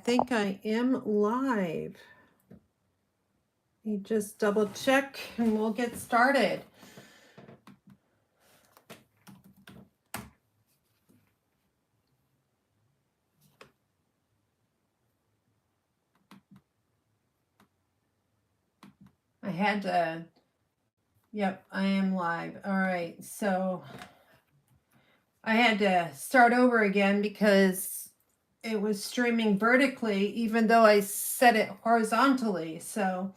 think I am live. Let me just double check and we'll get started. I had to, yep, I am live. All right, so I had to start over again because it was streaming vertically, even though I set it horizontally. So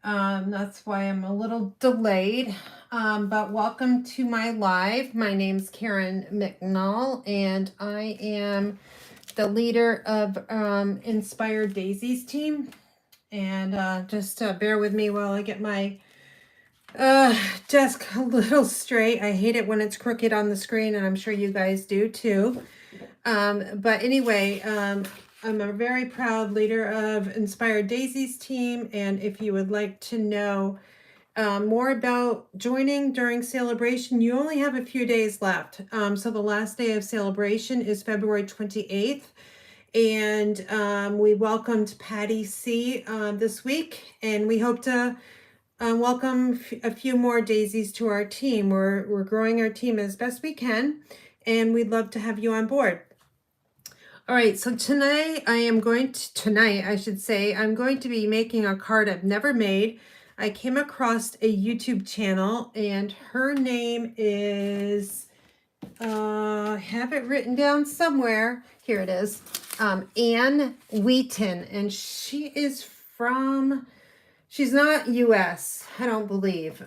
that's why I'm a little delayed. But welcome to my live. My name's Karen McNall, and I am the leader of Inspired Daisies team. And just bear with me while I get my desk a little straight. I hate it when it's crooked on the screen, and I'm sure you guys do too. But anyway, I'm a very proud leader of Inspired Daisies team, and if you would like to know more about joining during celebration, you only have a few days left. So the last day of celebration is February 28th. And we welcomed Patty C this week, and we hope to welcome a few more daisies to our team. We're growing our team as best we can, and we'd love to have you on board. All right, so tonight I'm going to be making a card I've never made. I came across a YouTube channel, and her name is, I have it written down somewhere. Here it is. Ann Wheaton, and she's not US, I don't believe.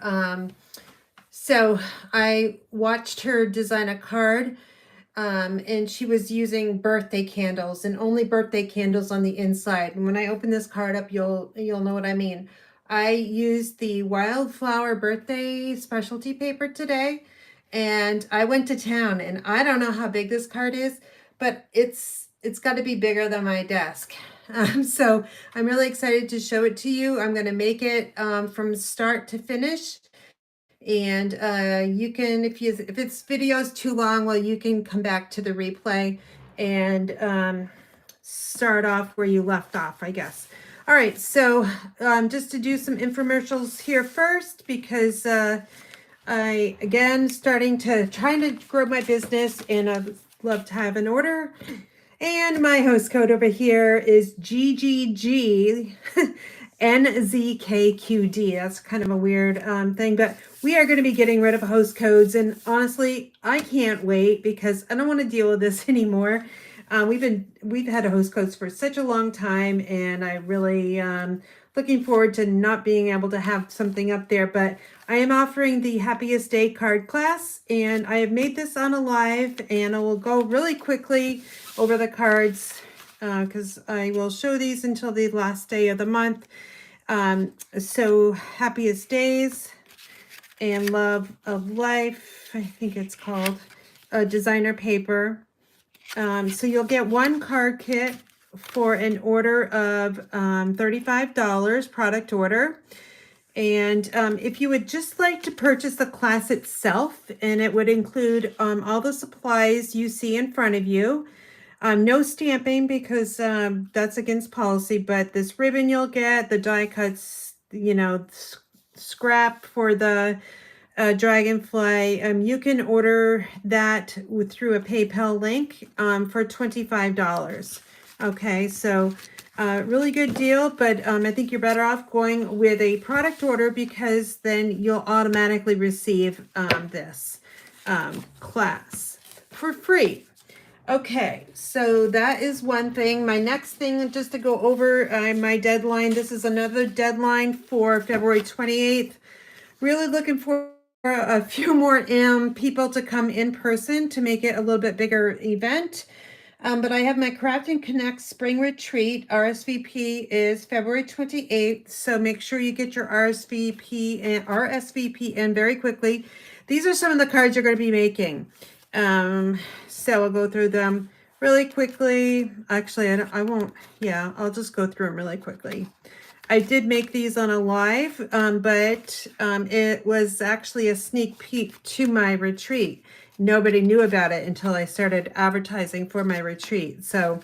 So I watched her design a card, and she was using birthday candles, and only birthday candles on the inside. And when I open this card up, you'll know what I mean. I used the Wildflower birthday specialty paper today, and I went to town, and I don't know how big this card is, but it's got to be bigger than my desk. So I'm really excited to show it to you. I'm going to make it from start to finish. And you can, if it's video's too long, well, you can come back to the replay and start off where you left off, I guess. All right, so just to do some infomercials here first, because I, again, trying to grow my business, and I'd love to have an order. And my host code over here is GGG NZKQD. That's kind of a weird thing, but we are going to be getting rid of host codes. And honestly, I can't wait because I don't want to deal with this anymore. We've had host codes for such a long time, and I really looking forward to not being able to have something up there. But I am offering the Happiest Day card class, and I have made this on a live, and I will go really quickly over the cards because I will show these until the last day of the month. So Happiest Days and Love of Life, I think it's called, designer paper. So you'll get one card kit for an order of $35 product order. And if you would just like to purchase the class itself, and it would include all the supplies you see in front of you, no stamping because that's against policy, but this ribbon you'll get, the die cuts, scrap for the dragonfly, you can order that through a PayPal link for $25. Okay, so really good deal, but I think you're better off going with a product order because then you'll automatically receive this class for free. Okay, so that is one thing. My next thing, just to go over my deadline, this is another deadline for February 28th. Really looking for a few more people to come in person to make it a little bit bigger event. But I have my Craft and Connect Spring Retreat. RSVP is February 28th, so make sure you get your RSVP in very quickly. These are some of the cards you're going to be making. So I'll go through them really quickly. Actually, I won't. Yeah, I'll just go through them really quickly. I did make these on a live, but it was actually a sneak peek to my retreat. Nobody knew about it until I started advertising for my retreat. So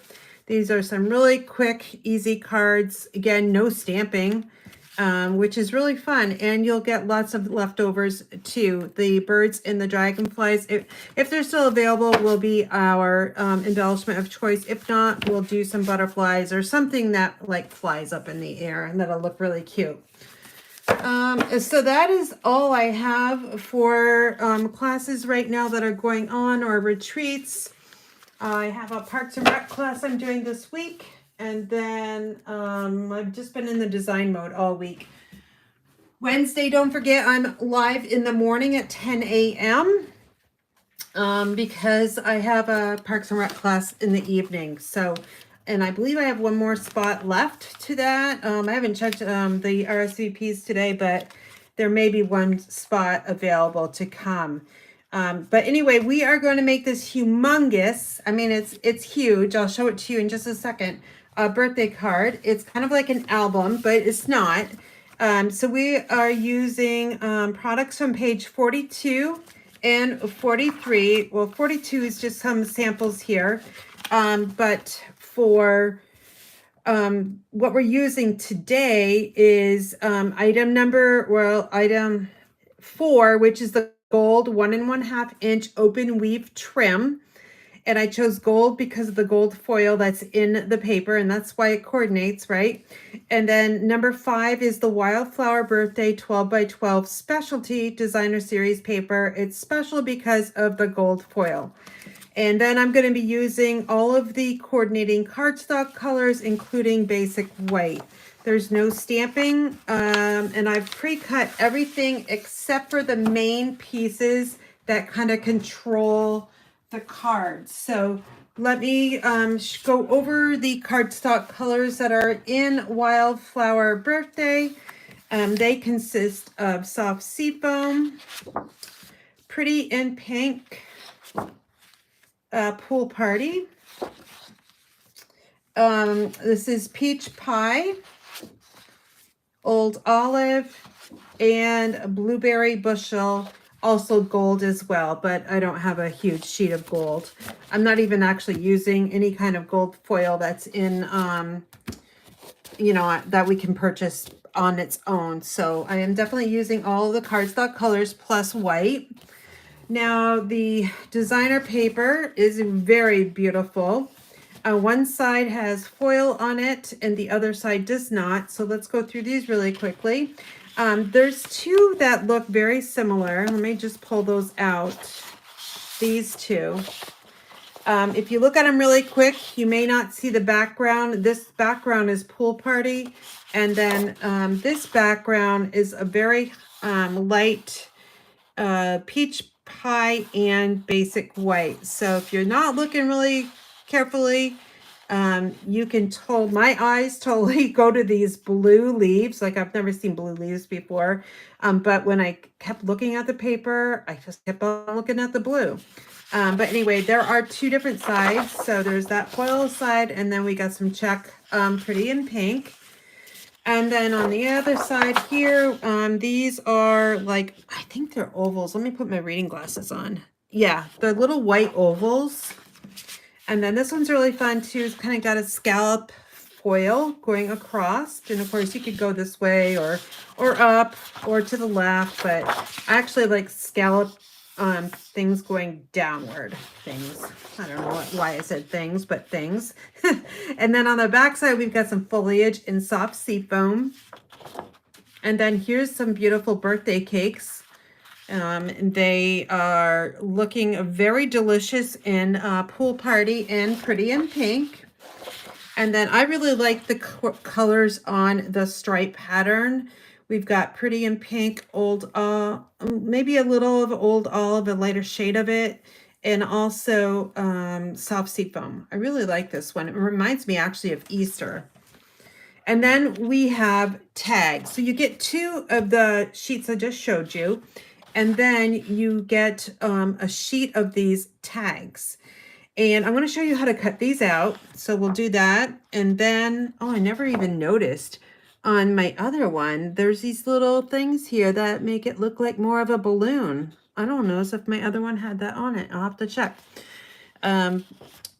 These are some really quick, easy cards. Again, no stamping, which is really fun. And you'll get lots of leftovers too. The birds and the dragonflies, if they're still available, will be our embellishment of choice. If not, we'll do some butterflies or something that like flies up in the air and that'll look really cute. So that is all I have for classes right now that are going on, or retreats. I have a Parks and Rec class I'm doing this week, and then I've just been in the design mode all week. Wednesday, don't forget, I'm live in the morning at 10 a.m. Because I have a Parks and Rec class in the evening. So, and I believe I have one more spot left to that. I haven't checked the RSVPs today, but there may be one spot available to come. But anyway, we are going to make this humongous, I mean, it's huge. I'll show it to you in just a second. A birthday card. It's kind of like an album, but it's not. So we are using products from page 42 and 43. Well, 42 is just some samples here. But for what we're using today is item 4, which is the gold 1 1/2 inch open weave trim. And I chose gold because of the gold foil that's in the paper, and that's why it coordinates, right? And then number 5 is the Wildflower Birthday 12 by 12 Specialty Designer Series paper. It's special because of the gold foil. And then I'm going to be using all of the coordinating cardstock colors, including basic white. There's no stamping, and I've pre-cut everything except for the main pieces that kind of control the cards. So let me go over the cardstock colors that are in Wildflower Birthday. They consist of soft seafoam, pretty in pink, pool party. This is peach pie, old olive, and blueberry bushel. Also gold as well, but I don't have a huge sheet of gold. I'm not even actually using any kind of gold foil that's in, you know, that we can purchase on its own. So I am definitely using all the cardstock colors plus white. Now the designer paper is very beautiful. One side has foil on it and the other side does not. So let's go through these really quickly. There's two that look very similar. Let me just pull those out. These two. If you look at them really quick, you may not see the background. This background is pool party. And then this background is a very light peach pie and basic white. So if you're not looking really carefully, you can my eyes totally go to these blue leaves. Like I've never seen blue leaves before. But when I kept looking at the paper, I just kept on looking at the blue. But anyway, there are two different sides. So there's that foil side, and then we got some check, pretty in pink. And then on the other side here, these are like, I think they're ovals. Let me put my reading glasses on. Yeah, they're little white ovals. And then this one's really fun too. It's kind of got a scallop foil going across. And of course you could go this way or up or to the left, but I actually like scallop things going downward. Things. I don't know why I said things, but things. And then on the back side, we've got some foliage in soft seafoam. And then here's some beautiful birthday cakes. They are looking very delicious in pool party and pretty in pink. And then I really like the colors on the stripe pattern. We've got pretty in pink, old, maybe a little of old olive, a lighter shade of it, and also soft seafoam. I really like this one. It reminds me actually of Easter. And then we have tags. So you get two of the sheets I just showed you. And then you get a sheet of these tags. And I'm going to show you how to cut these out. So we'll do that. And then, oh, I never even noticed on my other one, there's these little things here that make it look like more of a balloon. I don't know if my other one had that on it. I'll have to check.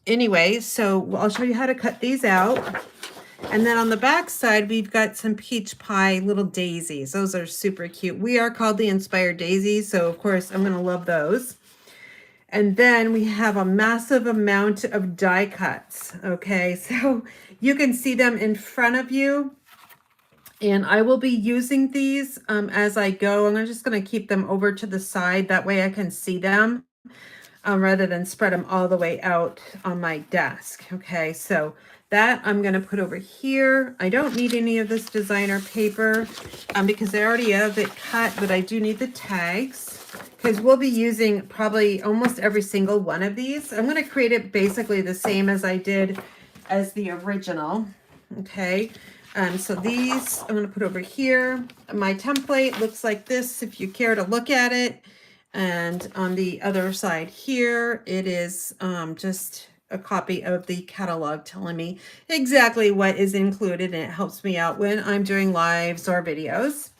anyway, so I'll show you how to cut these out. And then on the back side, we've got some peach pie little daisies. Those are super cute. We are called the Inspired Daisies, so of course I'm gonna love those. And then we have a massive amount of die cuts. Okay, so you can see them in front of you. And I will be using these as I go. I'm just going to keep them over to the side. That way I can see them rather than spread them all the way out on my desk. Okay, so that I'm going to put over here. I don't need any of this designer paper because I already have it cut, but I do need the tags because we'll be using probably almost every single one of these. I'm going to create it basically the same as I did as the original. Okay. So these I'm going to put over here. My template looks like this if you care to look at it. And on the other side here, it is just a copy of the catalog telling me exactly what is included, and it helps me out when I'm doing lives or videos.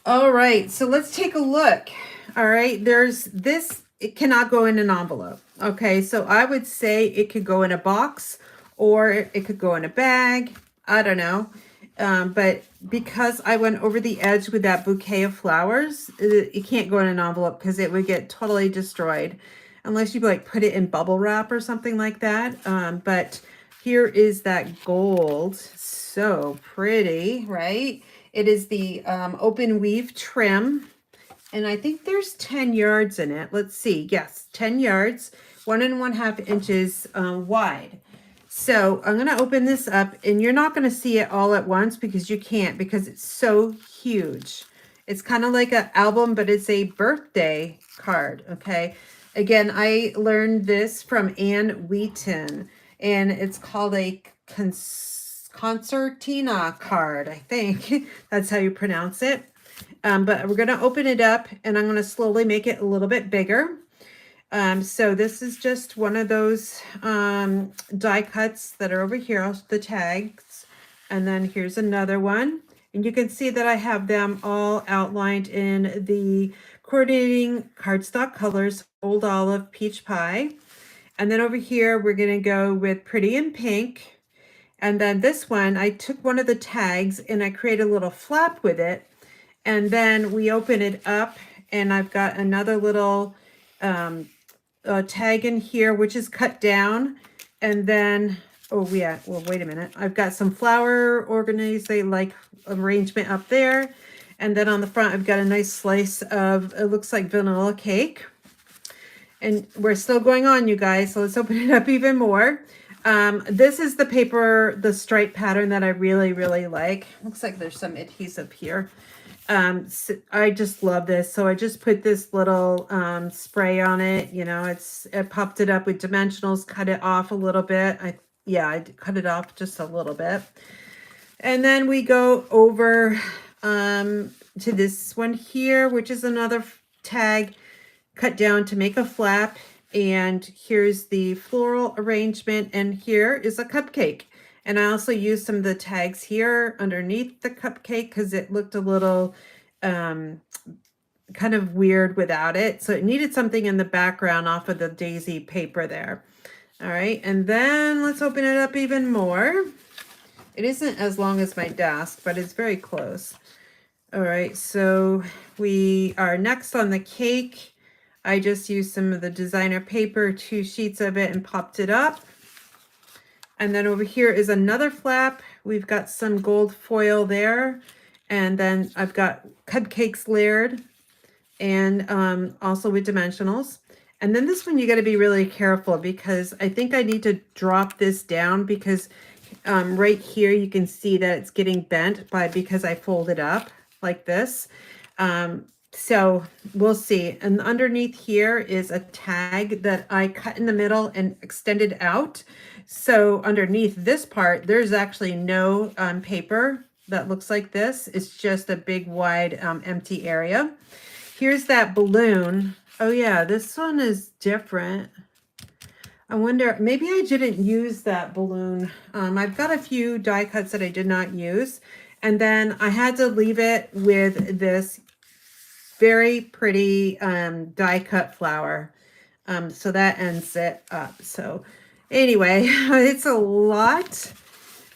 All right, so let's take a look. All right, there's this, it cannot go in an envelope. Okay, so I would say it could go in a box or it could go in a bag. I don't know. But because I went over the edge with that bouquet of flowers, it can't go in an envelope because it would get totally destroyed unless you like put it in bubble wrap or something like that. But here is that gold. So pretty, right? It is the open weave trim. And I think there's 10 yards in it. Let's see. Yes, 10 yards, 1.5 inches wide. So I'm going to open this up, and you're not going to see it all at once because you can't, because it's so huge. It's kind of like an album, but it's a birthday card. Okay. Again, I learned this from Ann Wheaton, and it's called a Concertina card. I think that's how you pronounce it. But we're going to open it up, and I'm going to slowly make it a little bit bigger. So this is just one of those die cuts that are over here, the tags. And then here's another one. And you can see that I have them all outlined in the coordinating cardstock colors, Old Olive, Peach Pie. And then over here, we're going to go with Pretty in Pink. And then this one, I took one of the tags and I created a little flap with it. And then we open it up, and I've got another little tag in here, which is cut down. And then, oh yeah, well, wait a minute. I've got some flower organized, like arrangement up there. And then on the front, I've got a nice slice of, it looks like vanilla cake. And we're still going on, you guys. So let's open it up even more. This is the paper, the stripe pattern that I really, really like. Looks like there's some adhesive here. So I just love this. So I just put this little spray on it. You know, I popped it up with dimensionals, cut it off a little bit. I cut it off just a little bit. And then we go over to this one here, which is another tag cut down to make a flap. And here's the floral arrangement. And here is a cupcake. And I also used some of the tags here underneath the cupcake because it looked a little kind of weird without it. So it needed something in the background off of the daisy paper there. All right, and then let's open it up even more. It isn't as long as my desk, but it's very close. All right, so we are next on the cake. I just used some of the designer paper, 2 sheets of it, and popped it up. And then over here is another flap. We've got some gold foil there. And then I've got cupcakes layered and also with dimensionals. And then this one, you got to be really careful because I think I need to drop this down because right here, you can see that it's getting bent because I folded up like this. So we'll see. And underneath here is a tag that I cut in the middle and extended out. So underneath this part, there's actually no paper that looks like this. It's just a big wide empty area. Here's that balloon. Oh yeah, this one is different. I wonder, maybe I didn't use that balloon. I've got a few die cuts that I did not use. And then I had to leave it with this very pretty die cut flower. So that ends it up. So anyway, it's a lot,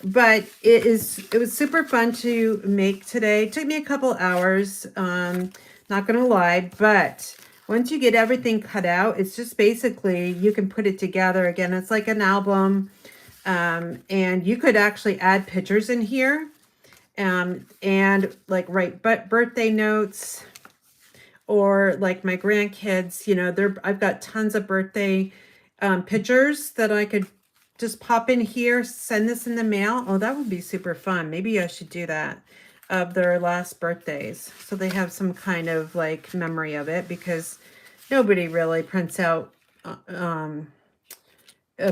but it was super fun to make today. It took me a couple hours, not gonna lie, but once you get everything cut out, it's just basically, you can put it together again. It's like an album, and you could actually add pictures in here, and like write birthday notes, or like my grandkids, you know, I've got tons of birthday pictures that I could just pop in here, send this in the mail. Oh, that would be super fun. Maybe I should do that, of their last birthdays, so they have some kind of like memory of it, because nobody really prints out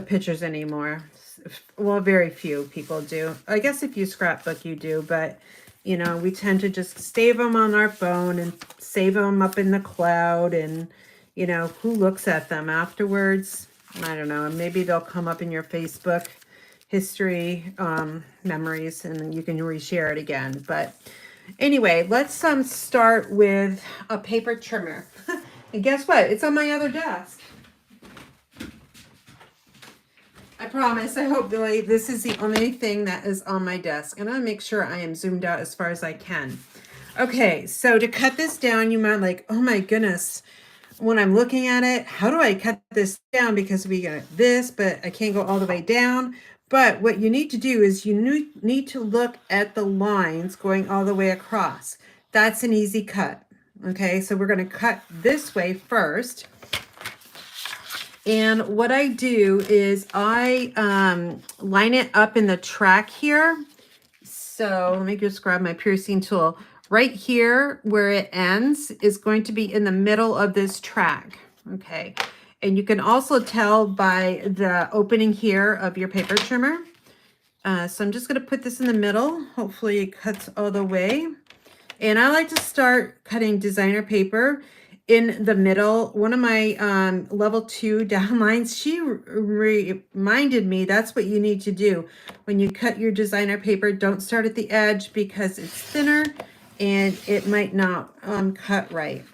pictures anymore. Well, very few people do. I guess if you scrapbook, you do, but you know, we tend to just save them on our phone and save them up in the cloud, and you know, who looks at them afterwards? I don't know. Maybe they'll come up in your Facebook history, memories, and you can reshare it again. But anyway, let's start with a paper trimmer. And guess what? It's on my other desk. I promise, I hope this is the only thing that is on my desk. And I'll make sure I am zoomed out as far as I can. Okay, so to cut this down, you might like, oh my goodness, when I'm looking at it, how do I cut this down? Because we got this, but I can't go all the way down. But what you need to do is you need to look at the lines going all the way across. That's an easy cut. Okay, so we're going to cut this way first. And what I do is I line it up in the track here. So let me just grab my piercing tool. Right here where it ends is going to be in the middle of this track. Okay. And you can also tell by the opening here of your paper trimmer. So I'm just going to put this in the middle. Hopefully it cuts all the way. And I like to start cutting designer paper in the middle. One of my level 2 downlines, she reminded me that's what you need to do when you cut your designer paper. Don't start at the edge because it's thinner and it might not cut right.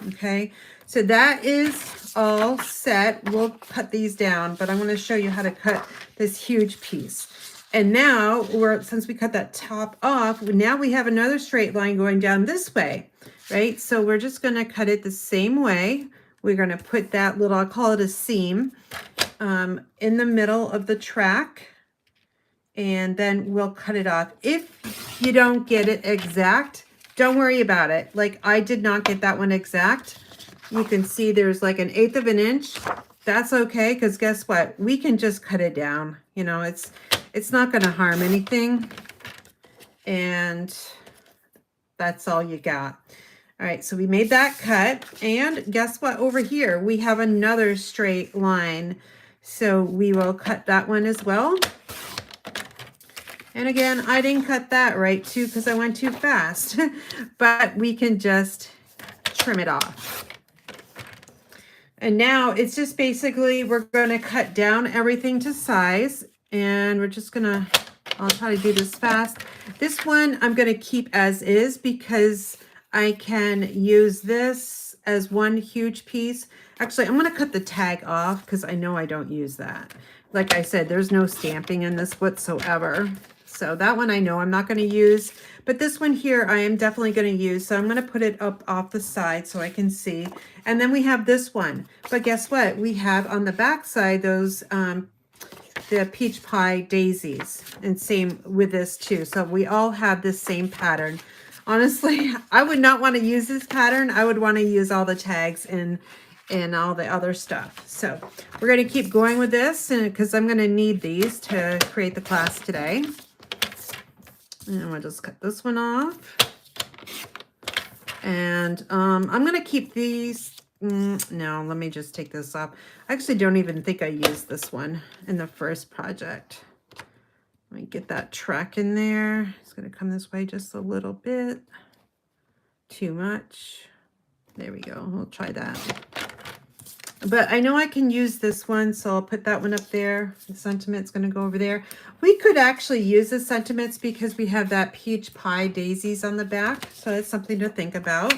Okay, so that is all set. We'll cut these down, but I'm going to show you how to cut this huge piece. And now since we cut that top off, now we have another straight line going down this way. Right, so we're just going to cut it the same way. We're going to put that little, I'll call it a seam, in the middle of the track, and then we'll cut it off. If you don't get it exact, don't worry about it. Like I did not get that one exact. You can see there's like 1/8 of an inch. That's okay, because guess what? We can just cut it down. You know, it's not going to harm anything, and that's all you got. All right, so we made that cut, and guess what? Over here, we have another straight line. So we will cut that one as well. And again, I didn't cut that right too because I went too fast, but we can just trim it off. And now it's just basically, we're gonna cut down everything to size, and we're just gonna, I'll try to do this fast. This one I'm gonna keep as is because I can use this as one huge piece. Actually, I'm going to cut the tag off because I know I don't use that. Like I said, there's no stamping in this whatsoever. So that one I know I'm not going to use. But this one here I am definitely going to use. So I'm going to put it up off the side so I can see. And then we have this one. But guess what? We have on the back side those the peach pie daisies. And same with this too. So we all have this same pattern. Honestly, I would not want to use this pattern. I would want to use all the tags and all the other stuff. So we're going to keep going with this, and because I'm going to need these to create the class today. And we'll just cut this one off. And I'm going to keep these. No, let me just take this off. I actually don't even think I used this one in the first project. Let me get that track in there. It's going to come this way just a little bit. Too much. There we go. We'll try that. But I know I can use this one, so I'll put that one up there. The sentiment's going to go over there. We could actually use the sentiments because we have that peach pie daisies on the back. So that's something to think about.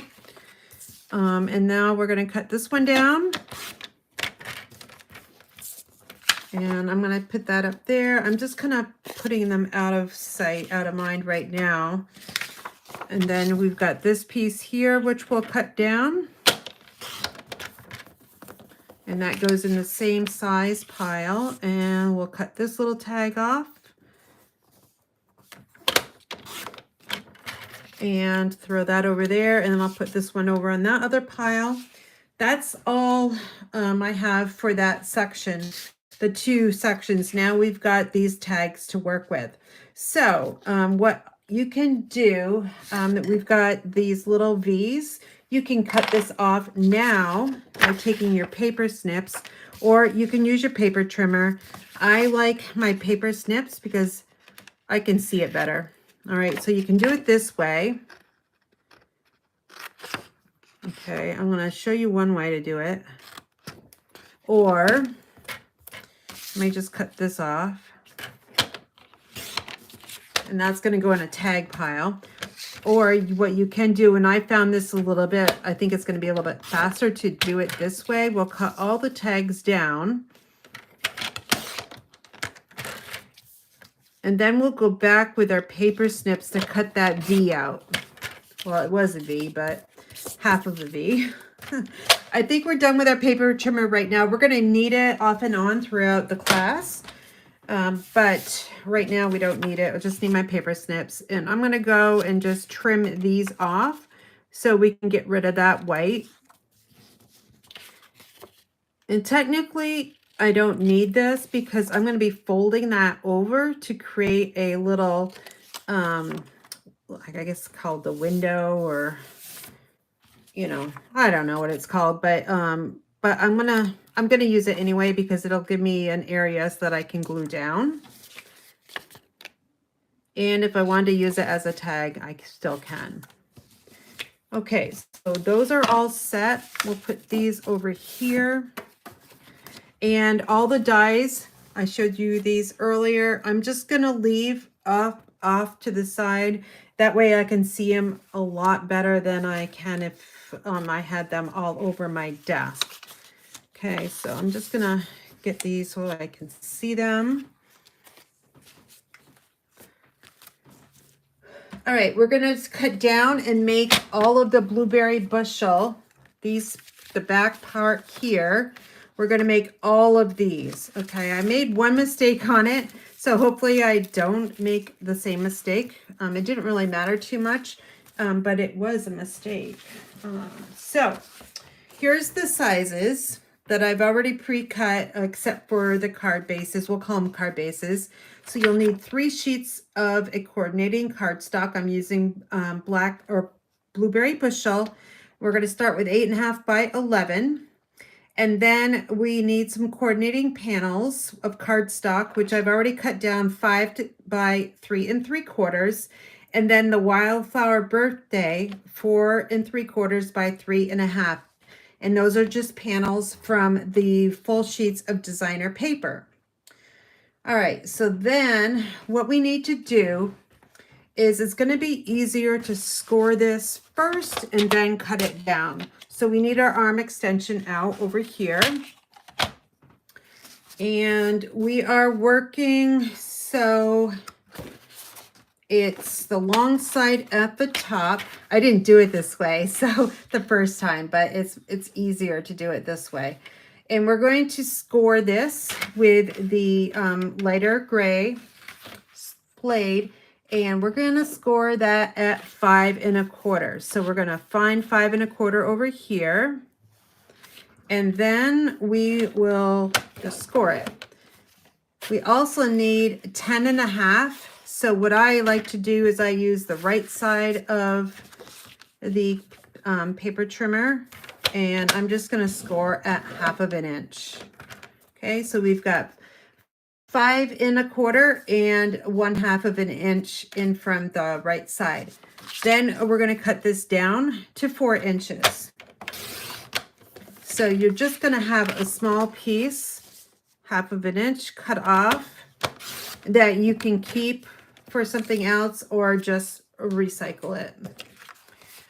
And now we're going to cut this one down. And I'm going to put that up there. I'm just kind of putting them out of sight, out of mind right now. And then we've got this piece here, which we'll cut down. And that goes in the same size pile. And we'll cut this little tag off. And throw that over there. And then I'll put this one over on that other pile. That's all I have for that section. The two sections. Now we've got these tags to work with. So what you can do, that we've got these little V's, you can cut this off now by taking your paper snips, or you can use your paper trimmer. I like my paper snips because I can see it better. All right, so you can do it this way. Okay, I'm going to show you one way to do it. Or let me just cut this off. And that's going to go in a tag pile. Or what you can do, and I found this a little bit, I think it's going to be a little bit faster to do it this way. We'll cut all the tags down. And then we'll go back with our paper snips to cut that V out. Well, it was a V, but half of a V. I think we're done with our paper trimmer right now. We're going to need it off and on throughout the class. But right now we don't need it. I just need my paper snips. And I'm going to go and just trim these off so we can get rid of that white. And technically, I don't need this because I'm going to be folding that over to create a little, I guess called the window, or, you know, I don't know what it's called, but I'm gonna use it anyway because it'll give me an area so that I can glue down. And if I wanted to use it as a tag, I still can. Okay, so those are all set. We'll put these over here. And all the dies, I showed you these earlier. I'm just gonna leave off to the side. That way I can see them a lot better than I can if I had them all over my desk. Okay, so I'm just gonna get these so I can see them. All right, we're gonna cut down and make all of the blueberry bushel, the back part here. We're going to make all of these. Okay, I made one mistake on it, so hopefully I don't make the same mistake. It didn't really matter too much, but it was a mistake. So here's the sizes that I've already pre-cut, except for the card bases. We'll call them card bases. So you'll need 3 sheets of a coordinating cardstock. I'm using black or blueberry bushel. We're going to start with 8.5 by 11. And then we need some coordinating panels of cardstock, which I've already cut down 5 by 3 3/4. And then the Wildflower Birthday, 4 3/4 by 3.5. And those are just panels from the full sheets of designer paper. All right, so then what we need to do is it's going to be easier to score this first and then cut it down. So we need our arm extension out over here. And we are working, so it's the long side at the top. I didn't do it this way, so the first time, but it's easier to do it this way. And we're going to score this with the lighter gray blade. And we're going to score that at 5 1/4. So we're going to find 5 1/4 over here. And then we will just score it. We also need 10 1/2. So what I like to do is I use the right side of the paper trimmer. And I'm just going to score at 1/2 inch. Okay, so we've got 5 1/4 and 1/2 inch in from the right side. Then we're going to cut this down to 4 inches. So you're just going to have a small piece, 1/2 inch cut off, that you can keep for something else or just recycle it.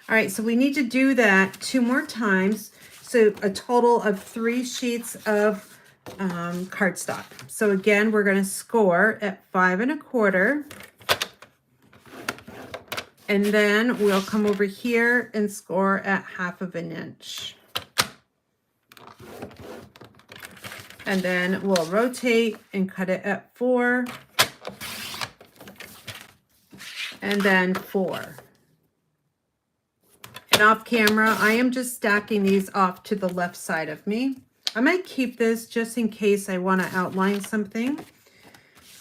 All right, so we need to do that 2 more times. So a total of 3 sheets of cardstock. So again, we're going to score at 5 1/4. And then we'll come over here and score at 1/2 inch. And then we'll rotate and cut it at 4. And then 4. And off camera, I am just stacking these off to the left side of me. I might keep this just in case I want to outline something.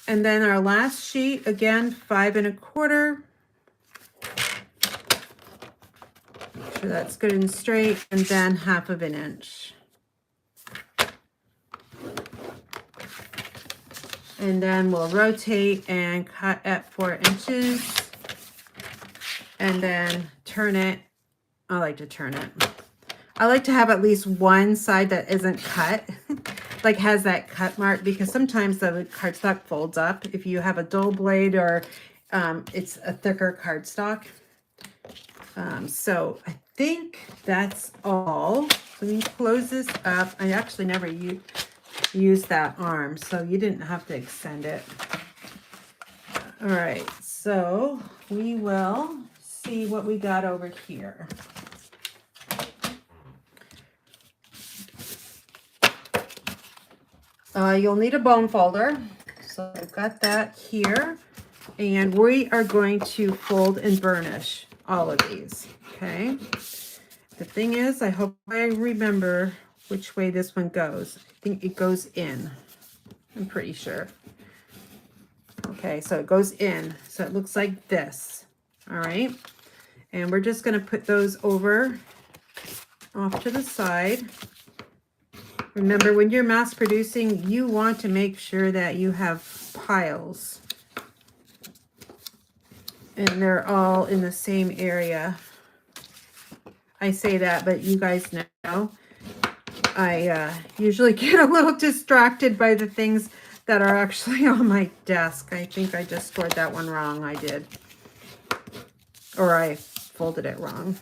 And then our last sheet, again, 5 1/4. Make sure that's good and straight. And then 1/2 inch. And then we'll rotate and cut at 4 inches. And then turn it. I like to turn it. I like to have at least one side that isn't cut, like has that cut mark, because sometimes the cardstock folds up if you have a dull blade or it's a thicker cardstock. So I think that's all. So we close this up. I actually never used that arm, so you didn't have to extend it. All right, so we will see what we got over here. You'll need a bone folder. So I've got that here. And we are going to fold and burnish all of these, okay? The thing is, I hope I remember which way this one goes. I think it goes in. I'm pretty sure. Okay, so it goes in. So it looks like this, all right? And we're just gonna put those over off to the side. Remember, when you're mass producing, you want to make sure that you have piles. And they're all in the same area. I say that, but you guys know I usually get a little distracted by the things that are actually on my desk. I think I just scored that one wrong. I did. Or I folded it wrong.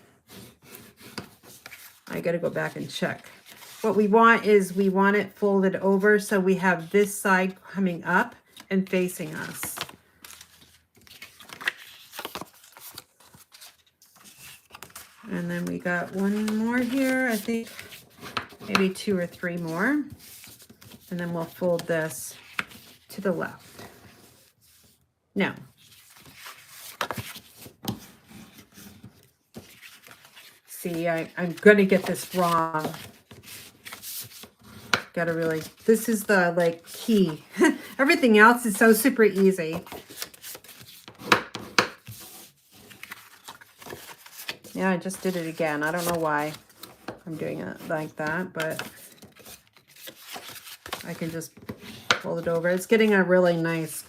I got to go back and check. What we want is we want it folded over so we have this side coming up and facing us. And then we got one more here, I think maybe 2 or 3 more. And then we'll fold this to the left. No. See, I'm going to get this wrong. Gotta really, this is the like key. Everything else is so super easy. Yeah, I just did it again. I don't know why I'm doing it like that, but I can just fold it over. It's getting a really nice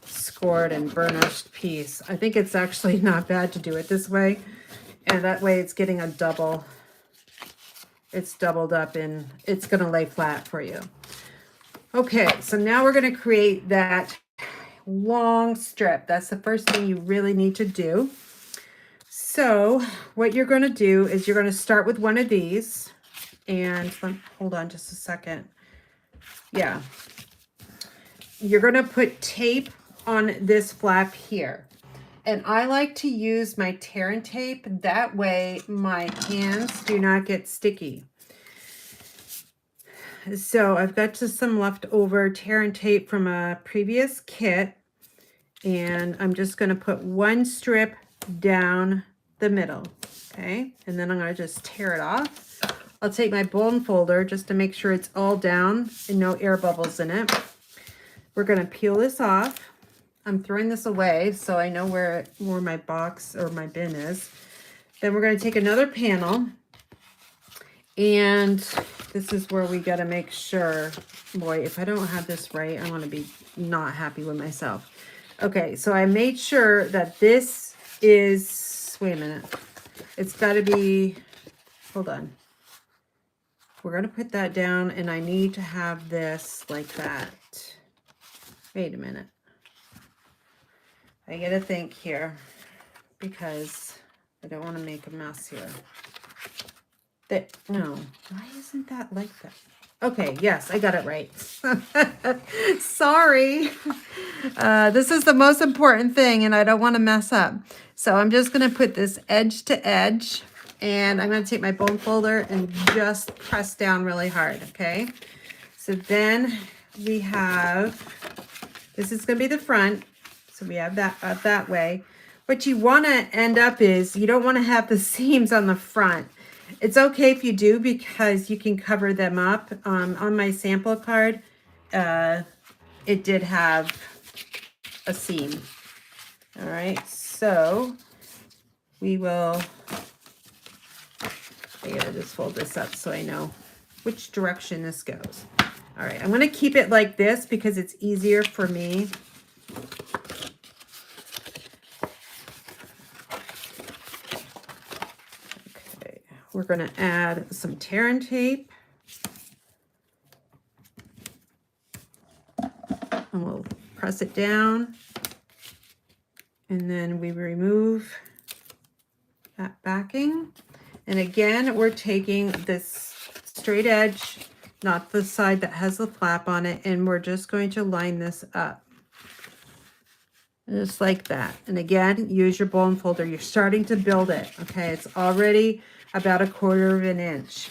scored and burnished piece. I think it's actually not bad to do it this way. And that way it's getting a double. It's doubled up and it's going to lay flat for you. Okay, so now we're going to create that long strip. That's the first thing you really need to do. So what you're going to do is you're going to start with one of these. And hold on just a second. Yeah. You're going to put tape on this flap here. And I like to use my tear and tape. That way my hands do not get sticky. So I've got just some leftover tear and tape from a previous kit. And I'm just going to put one strip down the middle. Okay. And then I'm going to just tear it off. I'll take my bone folder just to make sure it's all down and no air bubbles in it. We're going to peel this off. I'm throwing this away so I know where my box or my bin is. Then we're going to take another panel, and this is where we got to make sure, boy, if I don't have this right, I'm going to be not happy with myself. Okay, so I made sure that this is, wait a minute, it's got to be, hold on. We're going to put that down, and I need to have this like that. Wait a minute. I gotta think here because I don't want to make a mess here. No, why isn't that like that? Okay, yes, I got it right. Sorry. This is the most important thing and I don't want to mess up. So I'm just going to put this edge to edge and I'm going to take my bone folder and just press down really hard, okay? So then we have, this is going to be the front. So we have that that way. What you want to end up is you don't want to have the seams on the front. It's okay if you do because you can cover them up. On my sample card, it did have a seam. All right, so we will, I gotta just fold this up so I know which direction this goes. All right, I'm gonna keep it like this because it's easier for me. Okay, we're gonna add some tear and tape. And we'll press it down. And then we remove that backing. And again, we're taking this straight edge, not the side that has the flap on it, and we're just going to line this up. Just like that. And again, use your bone folder. You're starting to build it, okay? It's already about 1/4 of an inch.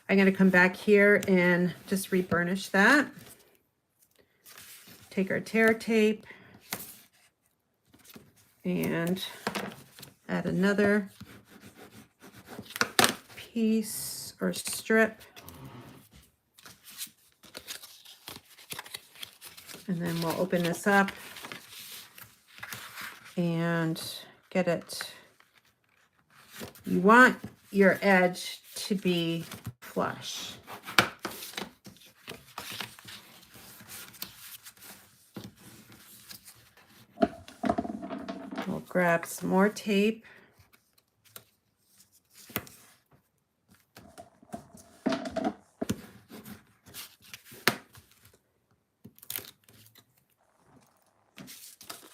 I'm gonna come back here and just reburnish that. Take our tear tape and add another piece or strip. And then we'll open this up and get it. You want your edge to be flush. We'll grab some more tape.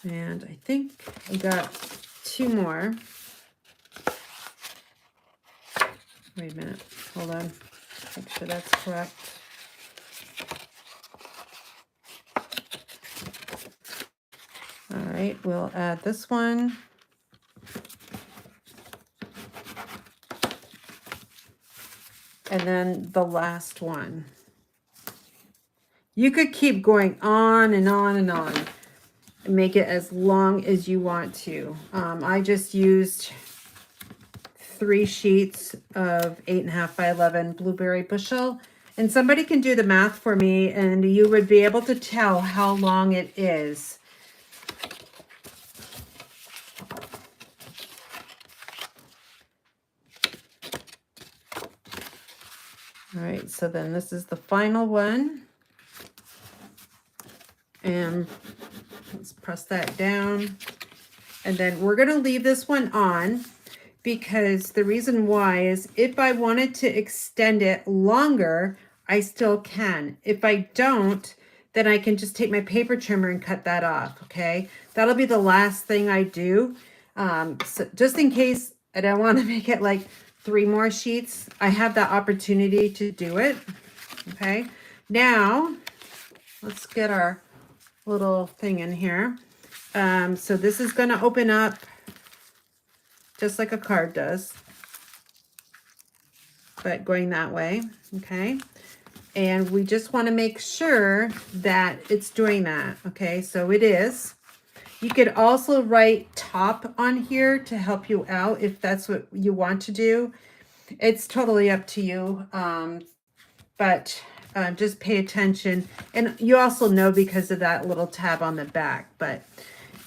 And I think I got 2 more. Wait a minute, hold on, make sure that's correct. All right, we'll add this one. And then the last one. You could keep going on and on and on and make it as long as you want to. I just used 3 sheets of 8.5 by 11 blueberry bushel. And somebody can do the math for me and you would be able to tell how long it is. All right, so then this is the final one. And let's press that down. And then we're gonna leave this one on because the reason why is if I wanted to extend it longer, I still can. If I don't, then I can just take my paper trimmer and cut that off, okay? That'll be the last thing I do. So just in case I don't want to make it like 3 more sheets, I have that opportunity to do it, okay? Now, let's get our little thing in here. So this is going to open up just like a card does, but going that way, okay? And we just want to make sure that it's doing that, okay? So it is. You could also write top on here to help you out if that's what you want to do. It's totally up to you, but just pay attention. And you also know because of that little tab on the back, but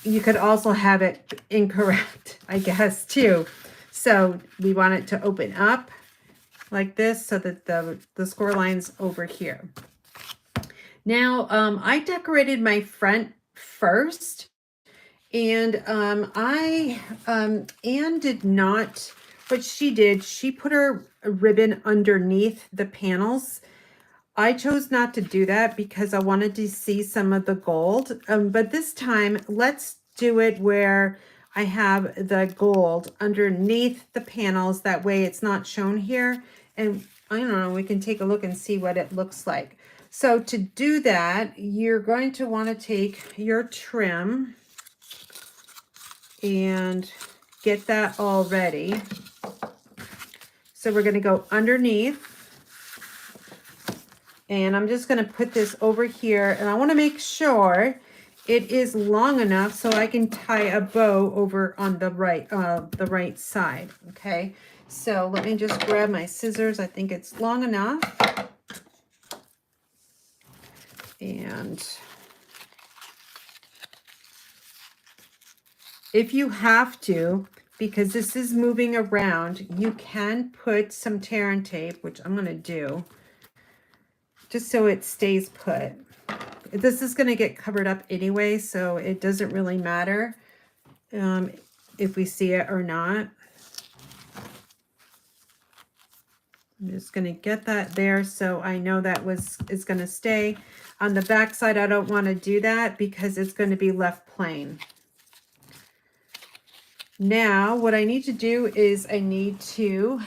you could also have it incorrect, I guess, too. So we want it to open up like this so that the score line's over here. Now, I decorated my front first, and Anne did not, what she did, she put her ribbon underneath the panels. I chose not to do that because I wanted to see some of the gold. But this time, let's do it where I have the gold underneath the panels. That way it's not shown here. And I don't know, we can take a look and see what it looks like. So to do that, you're going to want to take your trim and get that all ready. So we're going to go underneath, and I'm just going to put this over here, and I want to make sure it is long enough so I can tie a bow over on the right side. Okay, so let me just grab my scissors. I think it's long enough. And if you have to, because this is moving around, you can put some tear and tape, which I'm going to do, just so it stays put. This is going to get covered up anyway, so it doesn't really matter if we see it or not. I'm just going to get that there so I know that is going to stay. On the back side, I don't want to do that because it's going to be left plain. Now, what I need to do is I need to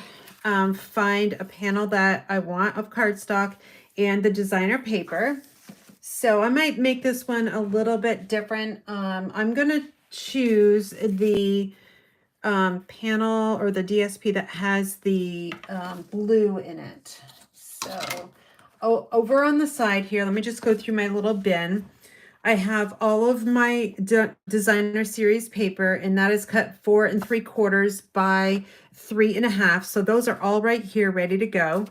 find a panel that I want of cardstock and the designer paper. So I might make this one a little bit different. I'm going to choose the panel or the DSP that has the blue in it. So over on the side here, let me just go through my little bin. I have all of my designer series paper, and that is cut 4 3/4 by 3 1/2. So those are all right here, ready to go.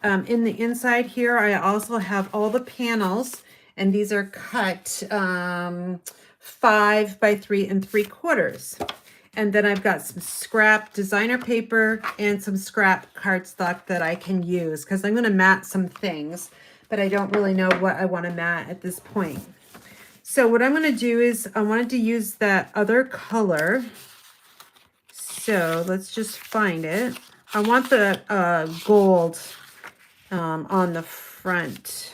In the inside here, I also have all the panels, and these are cut 5 by 3 3/4. And then I've got some scrap designer paper and some scrap cardstock that I can use because I'm going to mat some things, but I don't really know what I want to mat at this point. So what I'm going to do is I wanted to use that other color. So let's just find it. I want the gold on the front,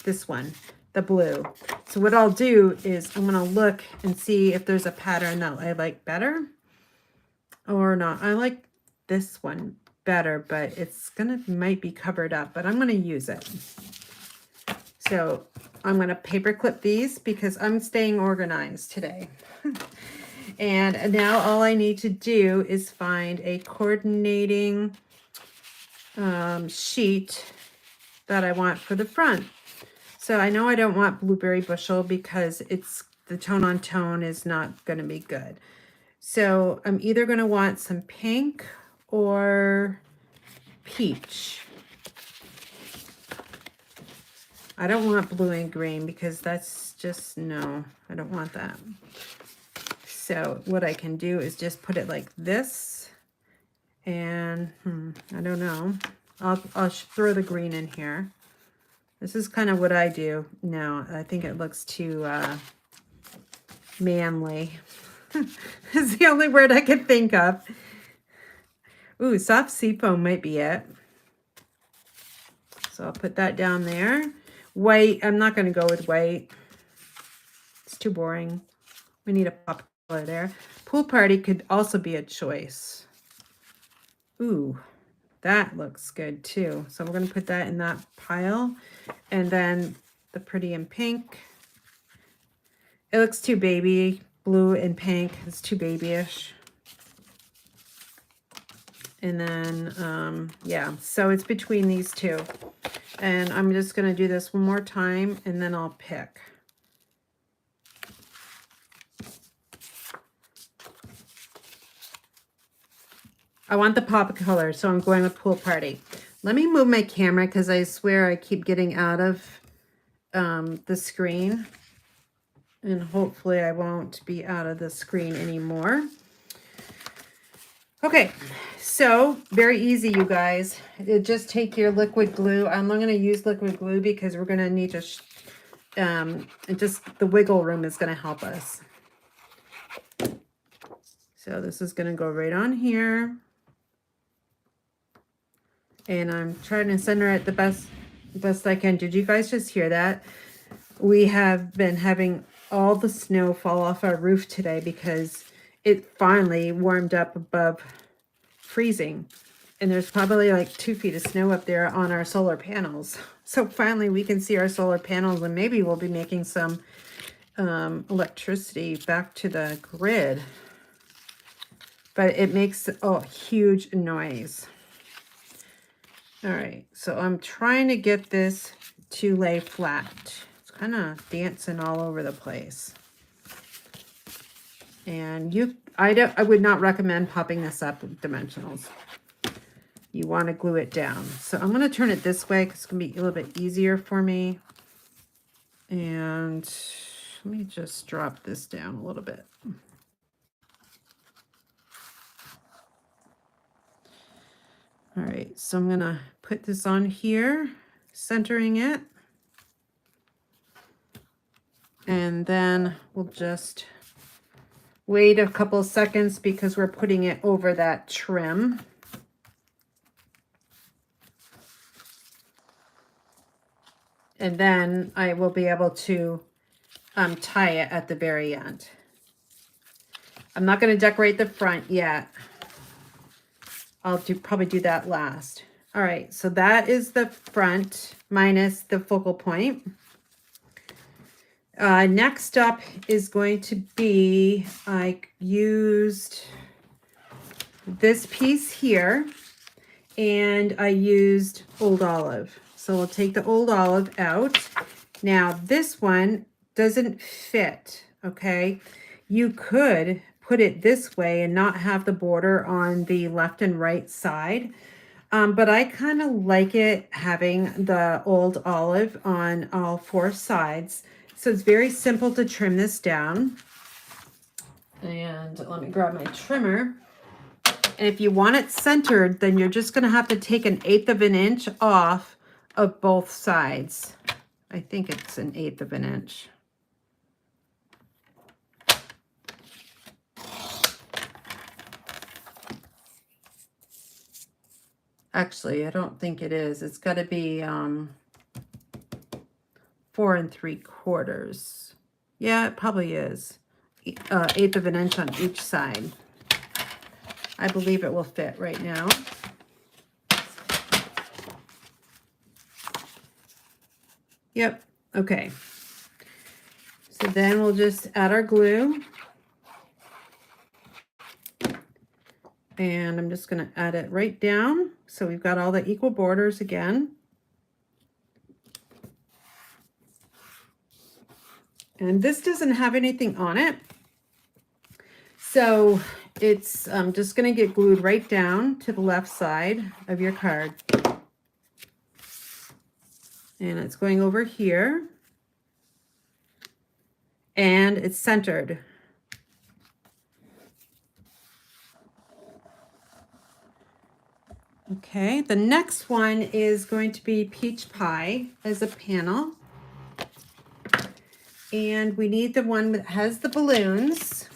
this one, the blue. So what I'll do is I'm going to look and see if there's a pattern that I like better or not. I like this one better, but it's might be covered up, but I'm going to use it. So I'm going to paper clip these because I'm staying organized today. And now all I need to do is find a coordinating sheet that I want for the front. So I know I don't want blueberry bushel because the tone on tone is not going to be good. So I'm either going to want some pink or peach. I don't want blue and green because that's just, no, I don't want that. So what I can do is just put it like this, and I don't know. I'll throw the green in here. This is kind of what I do. No, I think it looks too manly. It's the only word I could think of. Ooh, soft seafoam might be it. So I'll put that down there. White, I'm not going to go with white. It's too boring. We need a pop color there. Pool party could also be a choice. Ooh, that looks good too. So we're going to put that in that pile. And then the pretty in pink. It looks too baby. Blue and pink. It's too babyish. And then, yeah, so it's between these two. And I'm just going to do this one more time, and then I'll pick. I want the pop color, so I'm going with pool party. Let me move my camera because I swear I keep getting out of the screen. And hopefully I won't be out of the screen anymore. Okay, so very easy, you guys. Just take your liquid glue. I'm not going to use liquid glue because we're going to need to, just the wiggle room is going to help us. So this is going to go right on here. And I'm trying to center it the best I can. Did you guys just hear that? We have been having all the snow fall off our roof today because it finally warmed up above freezing. And there's probably like 2 feet of snow up there on our solar panels. So finally we can see our solar panels, and maybe we'll be making some electricity back to the grid. But it makes a huge noise. All right, so I'm trying to get this to lay flat. It's kind of dancing all over the place. And I would not recommend popping this up with dimensionals. You want to glue it down. So I'm going to turn it this way because it's going to be a little bit easier for me. And let me just drop this down a little bit. All right, so I'm going to put this on here, centering it. And then we'll just wait a couple of seconds because we're putting it over that trim. And then I will be able to tie it at the very end. I'm not going to decorate the front yet. I'll probably do that last. All right, so that is the front minus the focal point. Next up is going to be, I used this piece here, and I used Old Olive. So we'll take the Old Olive out. Now this one doesn't fit, okay? You could put it this way and not have the border on the left and right side. But I kind of like it having the Old Olive on all 4 sides. So it's very simple to trim this down. And let me grab my trimmer. And if you want it centered, then you're just going to have to take 1/8 of an inch off of both sides. I think it's 1/8 of an inch. Actually, I don't think it is. It's got to be 4 3/4. Yeah, it probably is. 1/8 of an inch on each side. I believe it will fit right now. Yep, okay. So then we'll just add our glue. And I'm just going to add it right down. So we've got all the equal borders again. And this doesn't have anything on it. So it's just going to get glued right down to the left side of your card. And it's going over here. And it's centered. Okay, the next one is going to be Peach Pie as a panel. And we need the one that has the balloons.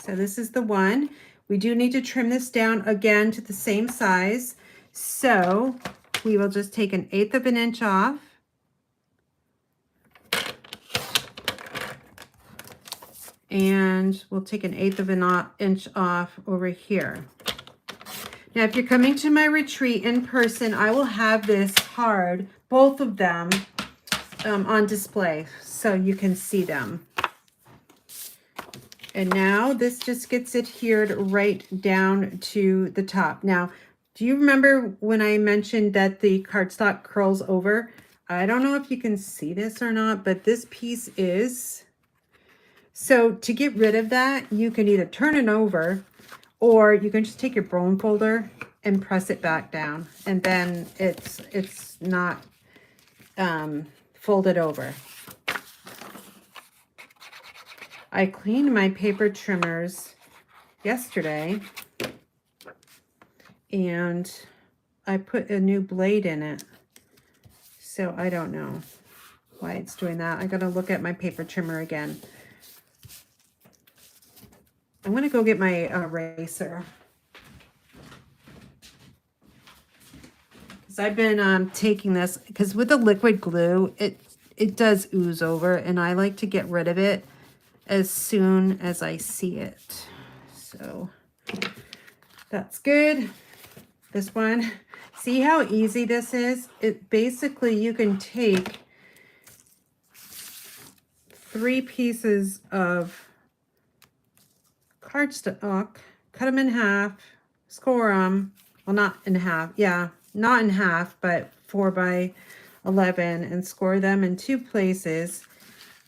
So this is the one. We do need to trim this down again to the same size. So we will just take 1/8 of an inch off. And we'll take 1/8 of an inch off over here. Now, if you're coming to my retreat in person, I will have this card, both of them, on display so you can see them. And now this just gets adhered right down to the top. Now, do you remember when I mentioned that the cardstock curls over? I don't know if you can see this or not, but this piece is. So to get rid of that, you can either turn it over, or you can just take your bone folder and press it back down, and then it's not folded over. I cleaned my paper trimmers yesterday, and I put a new blade in it. So I don't know why it's doing that. I gotta look at my paper trimmer again. I'm going to go get my eraser. Because I've been taking this, because with the liquid glue, it does ooze over, and I like to get rid of it as soon as I see it. So that's good. This one. See how easy this is? It basically, you can take 3 pieces of cardstock, cut them in half, score them. Well, not in half. Yeah, not in half, but 4 by 11, and score them in 2 places.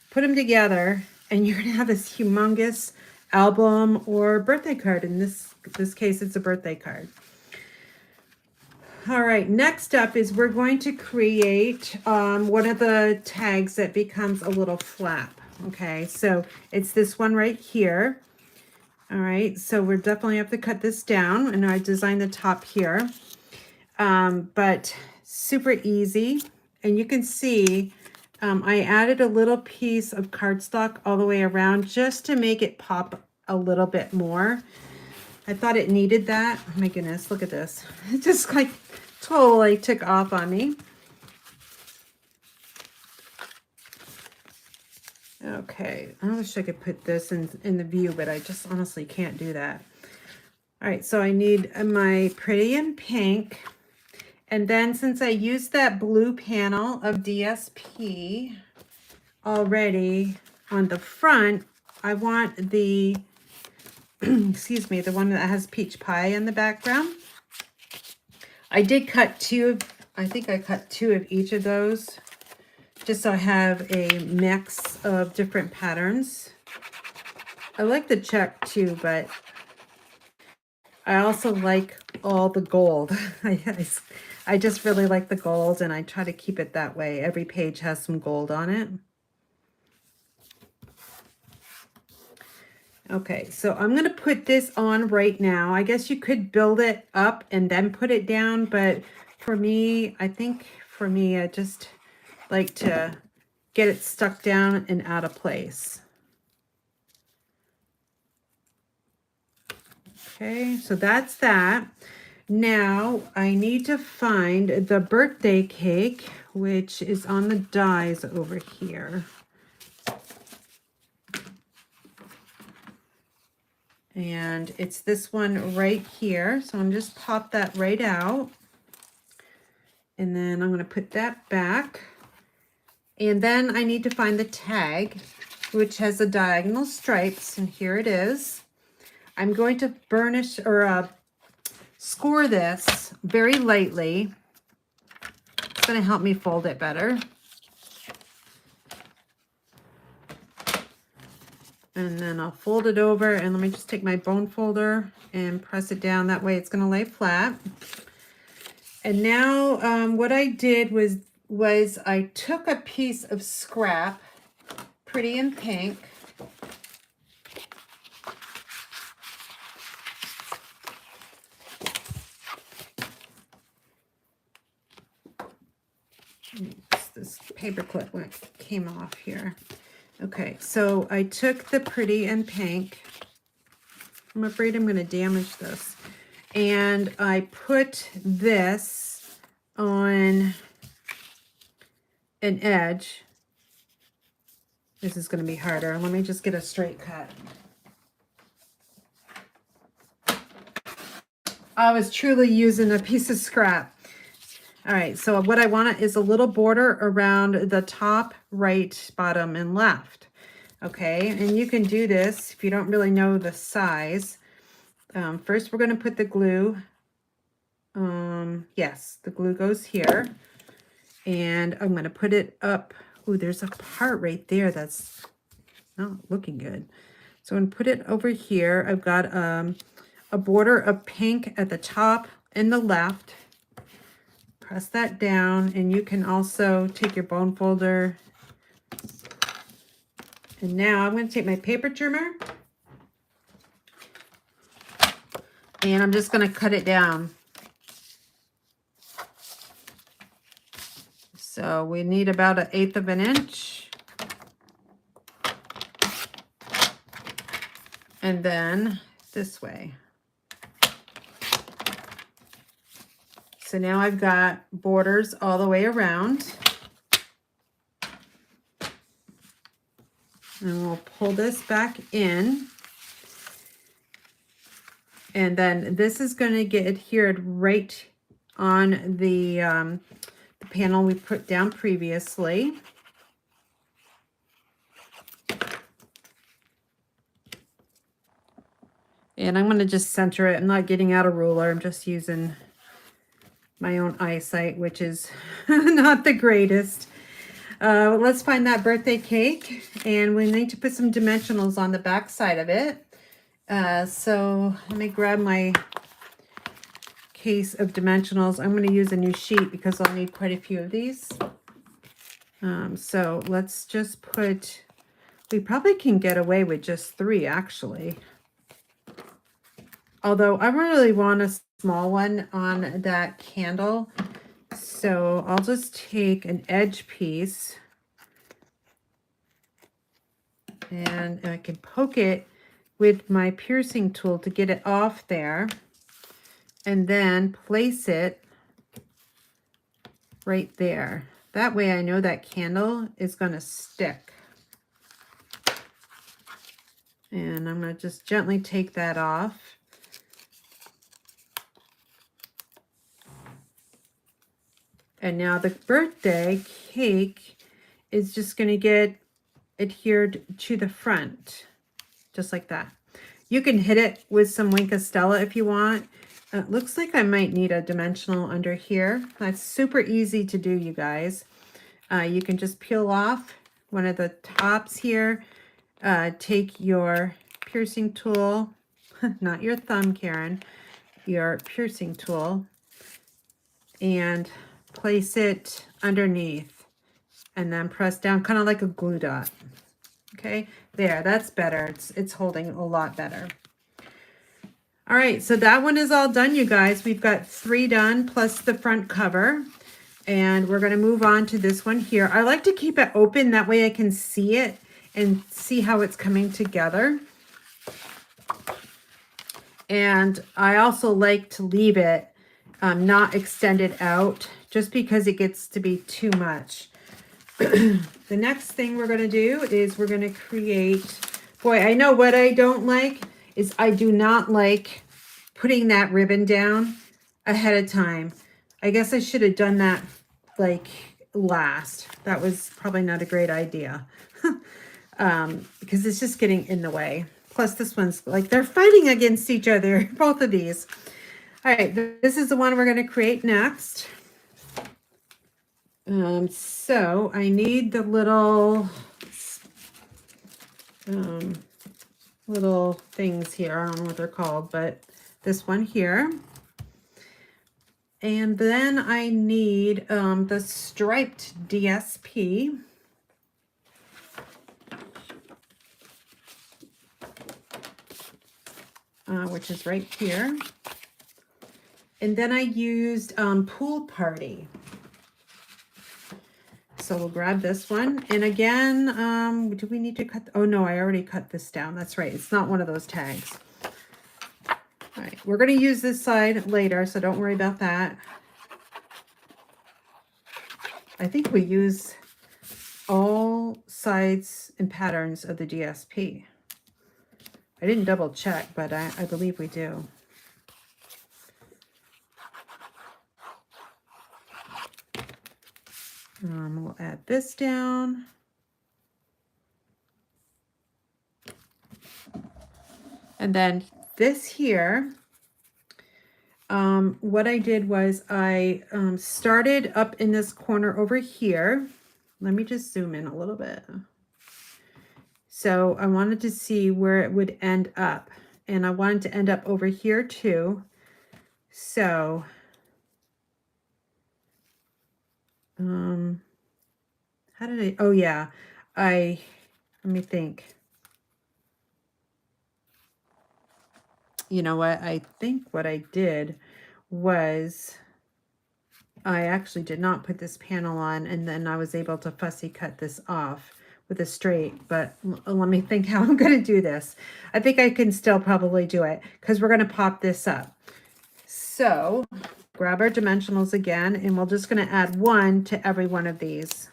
Put them together, and you're gonna have this humongous album or birthday card. In this case, it's a birthday card. All right, next up is we're going to create one of the tags that becomes a little flap. Okay, so it's this one right here. All right, so we're definitely have to cut this down, and I designed the top here, but super easy. And you can see I added a little piece of cardstock all the way around just to make it pop a little bit more. I thought it needed that. Oh my goodness, look at this. It just like totally took off on me. Okay, I wish I could put this in the view, but I just honestly can't do that. All right, so I need my Pretty in Pink. And then since I used that blue panel of DSP already on the front, I want the, excuse me, the one that has peach pie in the background. I did cut 2, I think I cut 2 of each of those, just so I have a mix of different patterns. I like the check too, but I also like all the gold. I just really like the gold, and I try to keep it that way. Every page has some gold on it. Okay, so I'm going to put this on right now. I guess you could build it up and then put it down, but for me, I think for me, I just like to get it stuck down and out of place. Okay, so that's that. Now I need to find the birthday cake, which is on the dies over here. And it's this one right here. So I'm just pop that right out. And then I'm going to put that back. And then I need to find the tag, which has the diagonal stripes. And here it is. I'm going to burnish or score this very lightly. It's going to help me fold it better. And then I'll fold it over, and let me just take my bone folder and press it down. That way it's going to lay flat. And now what I did was I took a piece of scrap, Pretty in Pink. This paper clip came off here. Okay, so I took the Pretty in Pink. I'm afraid I'm going to damage this. And I put this on an edge. This is going to be harder. Let me just get a straight cut. I was truly using a piece of scrap. All right, so what I want is a little border around the top, right, bottom, and left. Okay, and you can do this if you don't really know the size. First, we're going to put the glue. Yes, the glue goes here. And I'm going to put it up. Ooh, there's a part right there that's not looking good. So I'm going to put it over here. I've got a border of pink at the top and the left. Press that down, and you can also take your bone folder. And now I'm going to take my paper trimmer, and I'm just going to cut it down. So we need about 1/8 of an inch. And then this way. So now I've got borders all the way around. And we'll pull this back in. And then this is going to get adhered right on the panel we put down previously. And I'm going to just center it. I'm not getting out a ruler. I'm just using my own eyesight, which is not the greatest. Let's find that birthday cake. And we need to put some dimensionals on the back side of it. So let me grab my case of dimensionals. I'm going to use a new sheet because I'll need quite a few of these. So let's just put, we probably can get away with just 3 actually. Although I really want a small one on that candle. So I'll just take an edge piece and I can poke it with my piercing tool to get it off there. And then place it right there. That way I know that candle is going to stick. And I'm going to just gently take that off. And now the birthday cake is just going to get adhered to the front, just like that. You can hit it with some Wink of Stella if you want. It looks like I might need a dimensional under here. That's super easy to do, you guys. You can just peel off one of the tops here. Take your piercing tool, not your thumb, Karen, your piercing tool, and place it underneath and then press down, kind of like a glue dot. Okay, there, that's better. It's holding a lot better. All right, so that one is all done, you guys. We've got 3 done plus the front cover. And we're going to move on to this one here. I like to keep it open. That way I can see it and see how it's coming together. And I also like to leave it not extended out just because it gets to be too much. The next thing we're going to do is we're going to create, boy, I know what I don't like is I do not like putting that ribbon down ahead of time. I guess I should have done that like last. That was probably not a great idea because it's just getting in the way. Plus this one's like they're fighting against each other, both of these. All right, this is the one we're going to create next. So I need the little little things here. I don't know what they're called, but this one here. And then I need the striped DSP. Which is right here. And then I used Pool Party. So we'll grab this one. And again, do we need to cut? Oh no, I already cut this down. That's right. It's not one of those tags. All right, we're going to use this side later, so don't worry about that. I think we use all sides and patterns of the DSP. I didn't double check, but I believe we do. We'll add this down. And then this here, what I did was I started up in this corner over here. Let me just zoom in a little bit. So I wanted to see where it would end up. And I wanted to end up over here too. So how did I, oh yeah, let me think. You know what, I think what I did was I actually did not put this panel on, and then I was able to fussy cut this off with a straight, but let me think how I'm going to do this. I think I can still probably do it because we're going to pop this up. So grab our dimensionals again, and we're just going to add 1 to every one of these.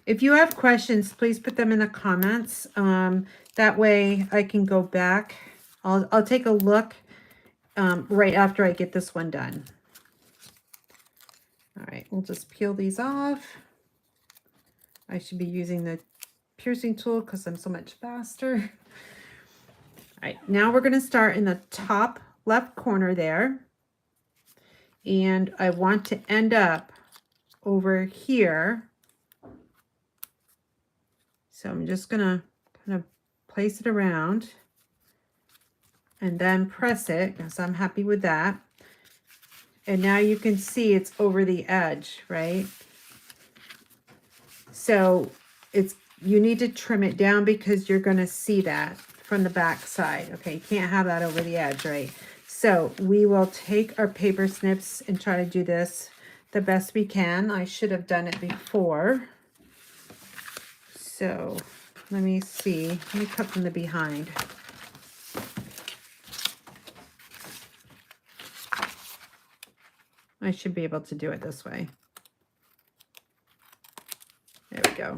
If you have questions, please put them in the comments. That way I can go back I'll take a look right after I get this one done. All right, we'll just peel these off. I should be using the piercing tool because I'm so much faster. All right, now we're going to start in the top left corner there. And I want to end up over here. So I'm just going to kind of place it around and then press it because I'm happy with that. And now you can see it's over the edge, right? So you need to trim it down because you're going to see that from the back side. Okay, you can't have that over the edge, right? So we will take our paper snips and try to do this the best we can. I should have done it before. So let me see. Let me cut from the behind. I should be able to do it this way. There we go.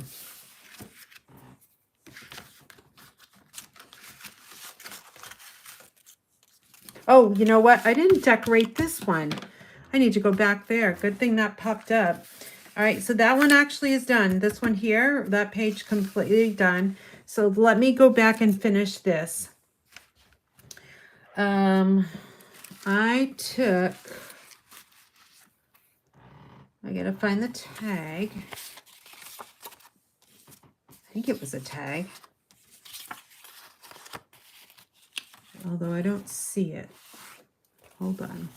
Oh, you know what? I didn't decorate this one. I need to go back there. Good thing that popped up. All right, so that one actually is done. This one here, that page completely done. So let me go back and finish this. I gotta find the tag. I think it was a tag. Although I don't see it. Hold on.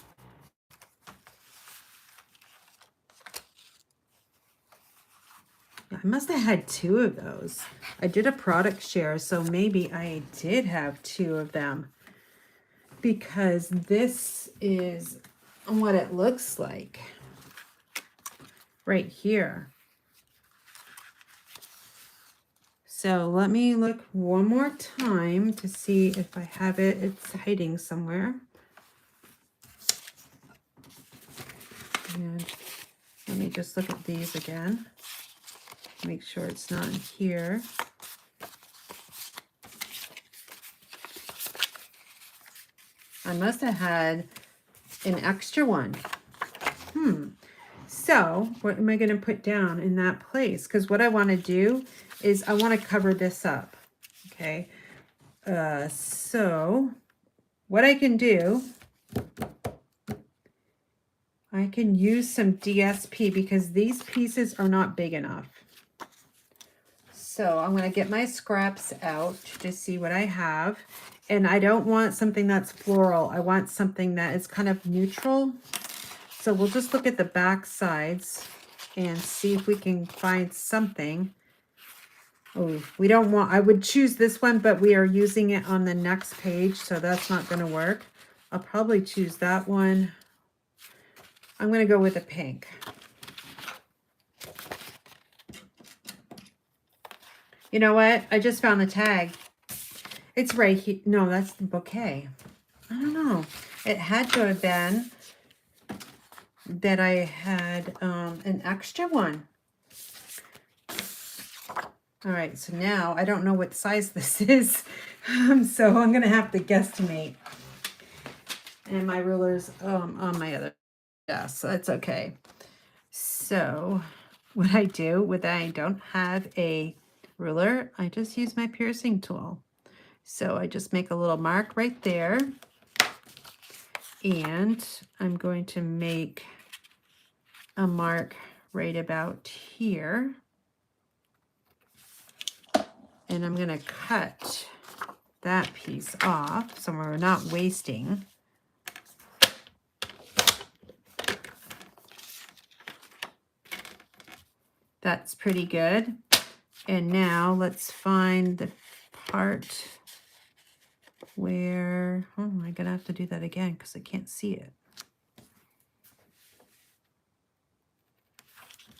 I must have had 2 of those. I did a product share, so maybe I did have 2 of them. Because this is what it looks like. Right here. So let me look one more time to see if I have it. It's hiding somewhere. And let me just look at these again. Make sure it's not in here. I must have had an extra one. So what am I going to put down in that place? Because what I want to do is I want to cover this up. Okay. So what I can do, I can use some DSP because these pieces are not big enough. So I'm going to get my scraps out to see what I have. And I don't want something that's floral. I want something that is kind of neutral. So we'll just look at the back sides and see if we can find something. Oh, we don't want, I would choose this one, but we are using it on the next page, so that's not going to work. I'll probably choose that one. I'm going to go with a pink. You know what? I just found the tag. It's right here. No, that's the bouquet. I don't know. It had to have been that I had an extra one. All right, so now I don't know what size this is, so I'm going to have to guesstimate. And my ruler's on my other desk, so that's okay. So what I do when I don't have a ruler, I just use my piercing tool. So I just make a little mark right there. And I'm going to make a mark right about here. And I'm going to cut that piece off so we're not wasting. That's pretty good. And now let's find the part where, oh, I'm going to have to do that again because I can't see it.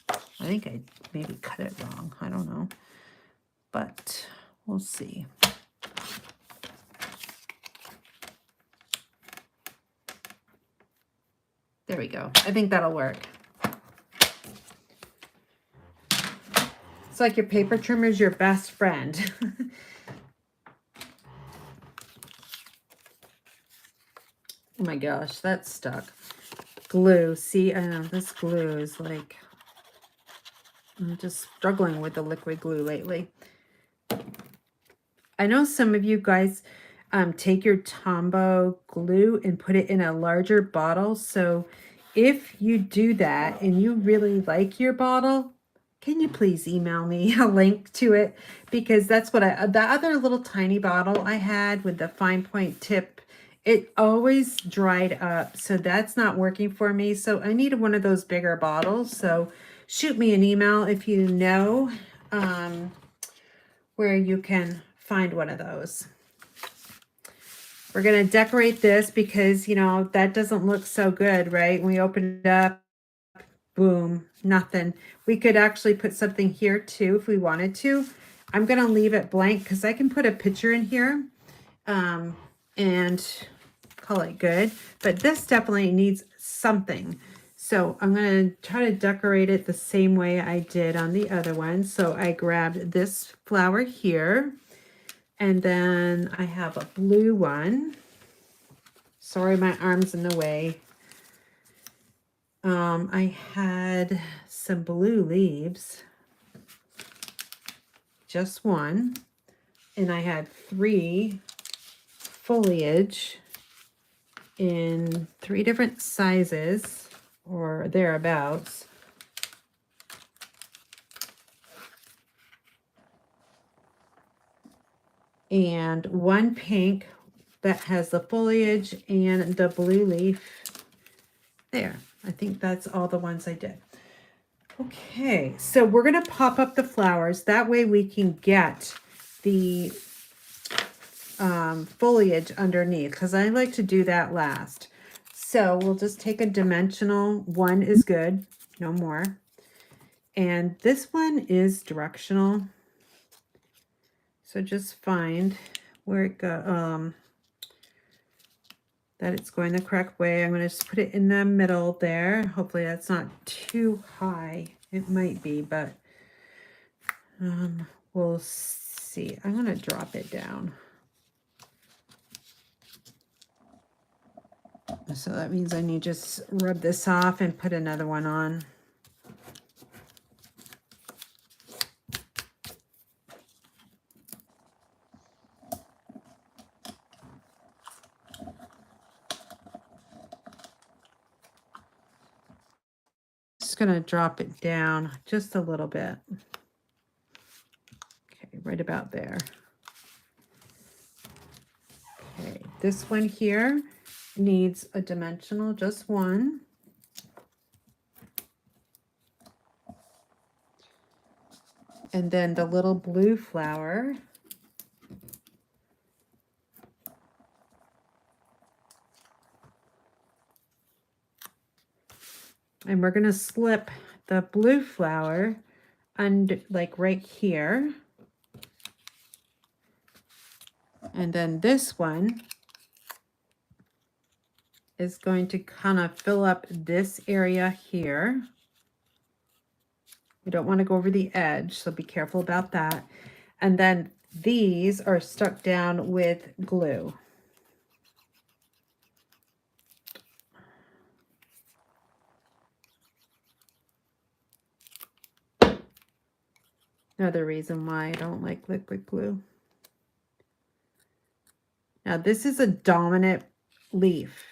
I think I maybe cut it wrong. I don't know. But we'll see. There we go. I think that'll work. It's like your paper trimmer is your best friend. Oh my gosh, that's stuck. Glue. See, I know this glue is like, I'm just struggling with the liquid glue lately. I know some of you guys take your Tombow glue and put it in a larger bottle. So if you do that and you really like your bottle, can you please email me a link to it? Because that's what the other little tiny bottle I had with the fine point tip, it always dried up. So that's not working for me. So I needed one of those bigger bottles. So shoot me an email if you know where you can find one of those. We're going to decorate this because, you know, that doesn't look so good, right? When we open it up, boom, nothing. We could actually put something here too if we wanted to. I'm going to leave it blank because I can put a picture in here and call it good. But this definitely needs something. So I'm going to try to decorate it the same way I did on the other one. So I grabbed this flower here. And then I have a blue one. Sorry, my arm's in the way. I had some blue leaves. Just one. And I had 3 foliage in 3 different sizes or thereabouts. And 1 pink that has the foliage and the blue leaf. There, I think that's all the ones I did. Okay, so we're going to pop up the flowers. That way we can get the foliage underneath, because I like to do that last. So we'll just take a dimensional. 1 is good, no more. And this one is directional. So just find where it go, that it's going the correct way. I'm going to just put it in the middle there. Hopefully that's not too high. It might be, but we'll see. I'm going to drop it down. So that means I need to just rub this off and put another one on. Just going to drop it down just a little bit. Okay, right about there. Okay, this one here needs a dimensional, just 1. And then the little blue flower. And we're going to slip the blue flower under, like right here. And then this one is going to kind of fill up this area here. We don't want to go over the edge, so be careful about that. And then these are stuck down with glue. Another reason why I don't like liquid glue. Now this is a dominant leaf.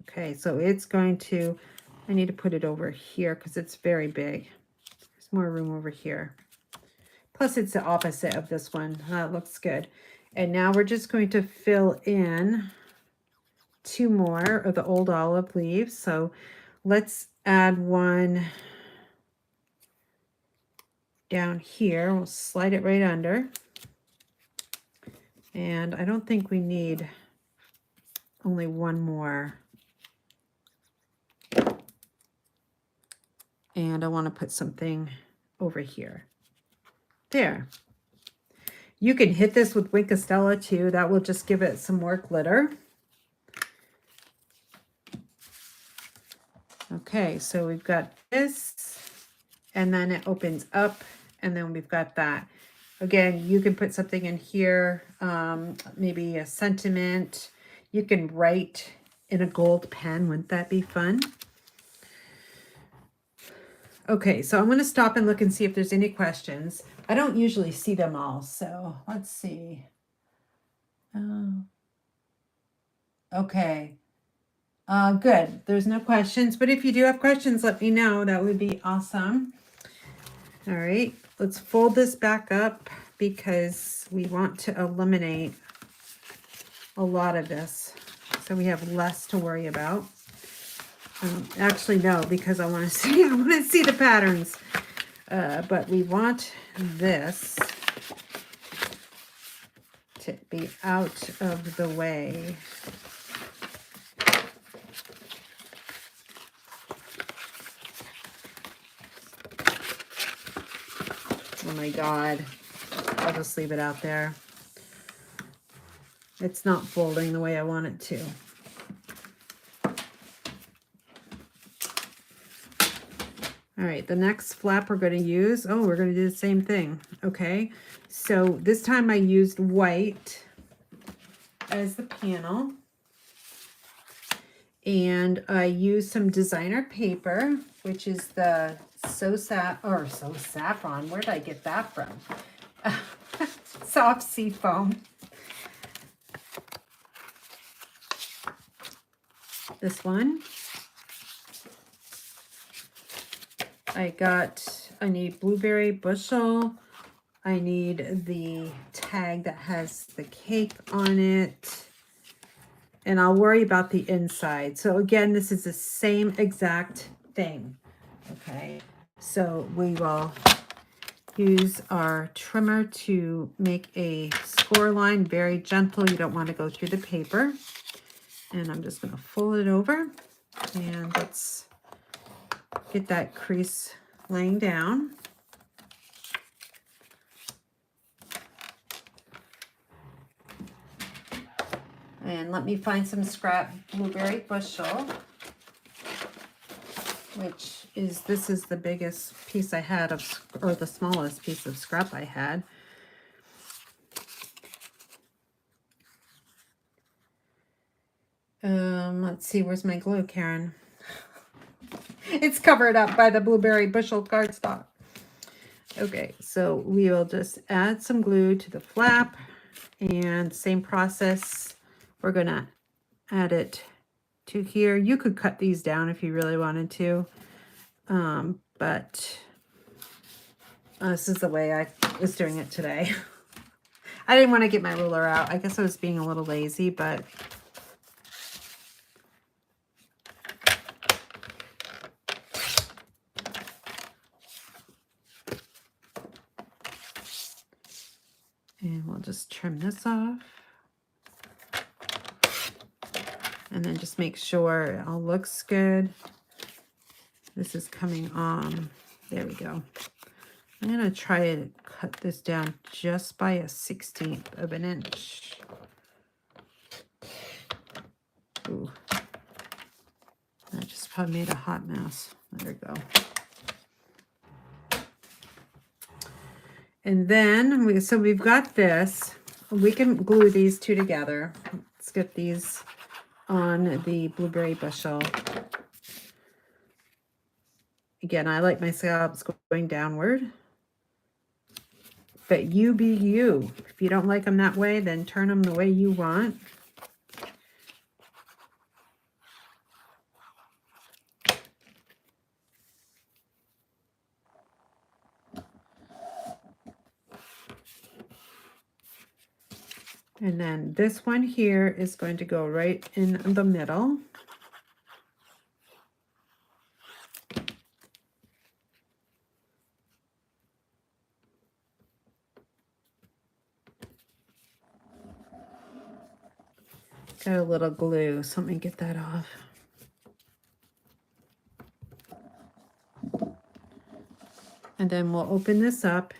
Okay, so it's going to, I need to put it over here because it's very big. There's more room over here. Plus it's the opposite of this one. That looks good. And now we're just going to fill in 2 more of the old olive leaves. So let's add one down here. We'll slide it right under. And I don't think we need only 1 more. And I want to put something over here. There. You can hit this with Wink of Stella too. That will just give it some more glitter. Okay, so we've got this, and then it opens up, and then we've got that. Again, you can put something in here, maybe a sentiment. You can write in a gold pen. Wouldn't that be fun? Okay, so I'm going to stop and look and see if there's any questions. I don't usually see them all, so let's see. Okay. Good. There's no questions, but if you do have questions, let me know. That would be awesome. All right, let's fold this back up because we want to eliminate a lot of this, so we have less to worry about. Actually, no, because I want to see the patterns. But we want this to be out of the way. Oh my God. I'll just leave it out there. It's not folding the way I want it to. All right, the next flap we're going to use, we're going to do the same thing. Okay, so this time I used white as the panel. And I used some designer paper, which is the Saffron. Where did I get that from? Soft sea foam. This one. I need blueberry bushel. I need the tag that has the cake on it. And I'll worry about the inside. So again, this is the same exact thing. Okay. So we will use our trimmer to make a score line, very gentle. You don't want to go through the paper. And I'm just going to fold it over. And let's get that crease laying down. And let me find some scrap blueberry bushel, which is, this is the biggest piece I had of, or the smallest piece of scrap I had. Let's see, where's my glue, Karen? It's covered up by the blueberry bushel cardstock. Okay, so we will just add some glue to the flap, and same process. We're gonna add it to here. You could cut these down if you really wanted to, but this is the way I was doing it today. I didn't want to get my ruler out. I guess I was being a little lazy, but and we'll just trim this off. And then just make sure it all looks good. This is coming on. There we go. I'm going to try to cut this down just by a 1/16 of an inch. Ooh. That just probably made a hot mess. There we go. And then, we've got this. We can glue these two together. Let's get these on the blueberry bushel. Again, I like my scallops going downward. But you be you. If you don't like them that way, then turn them the way you want. And then this one here is going to go right in the middle. Got a little glue, so let me get that off. And then we'll open this up,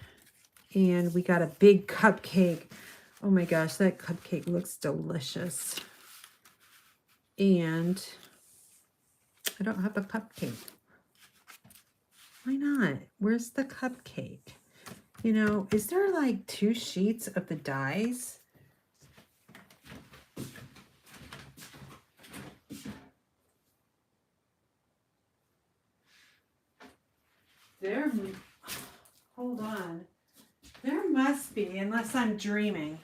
and we got a big cupcake. Oh my gosh, that cupcake looks delicious. And I don't have a cupcake. Why not? Where's the cupcake? You know, is there like 2 sheets of the dies? There, hold on. There must be, unless I'm dreaming.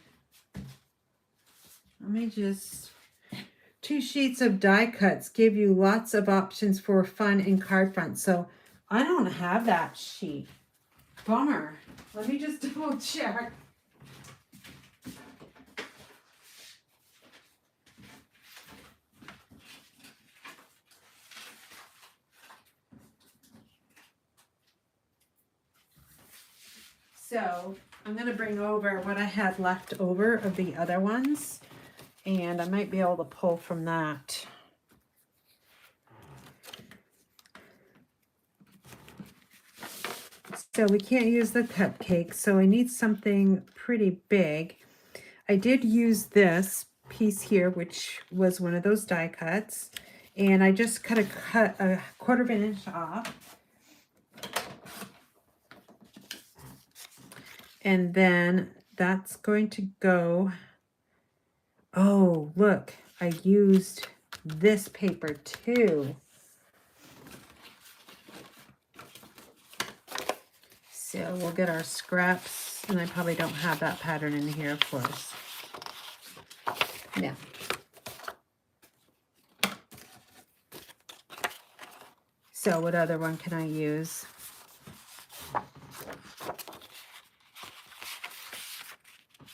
Let me just... 2 sheets of die cuts give you lots of options for fun and card front. So I don't have that sheet. Bummer. Let me just double check. So I'm going to bring over what I had left over of the other ones, and I might be able to pull from that. So we can't use the cupcakes, so I need something pretty big. I did use this piece here, which was one of those die cuts, and I just cut a 1/4 of an inch off. And then that's going to go, oh, look, I used this paper too. So we'll get our scraps, and I probably don't have that pattern in here, of course. No. So what other one can I use?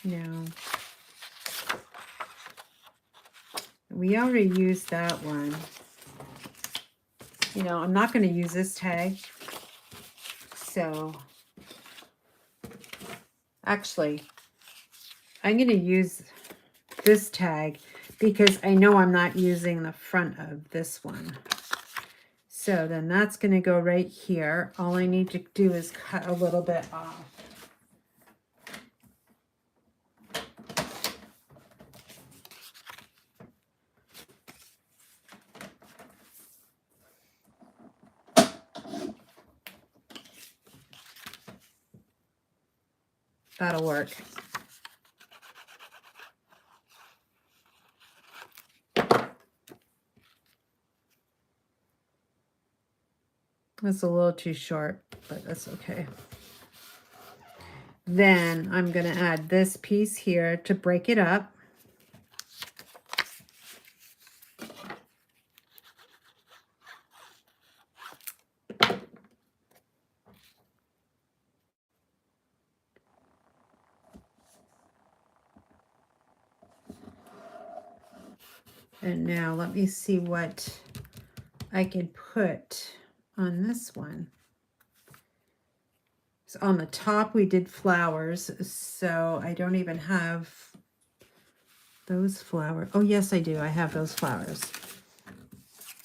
No. We already used that one. You know, I'm not going to use this tag. So, actually, I'm going to use this tag because I know I'm not using the front of this one. So then that's going to go right here. All I need to do is cut a little bit off. That'll work. That's a little too short, but that's okay. Then I'm going to add this piece here to break it up. And now let me see what I can put on this one. So on the top we did flowers, so I don't even have those flowers. Oh yes, I do. I have those flowers.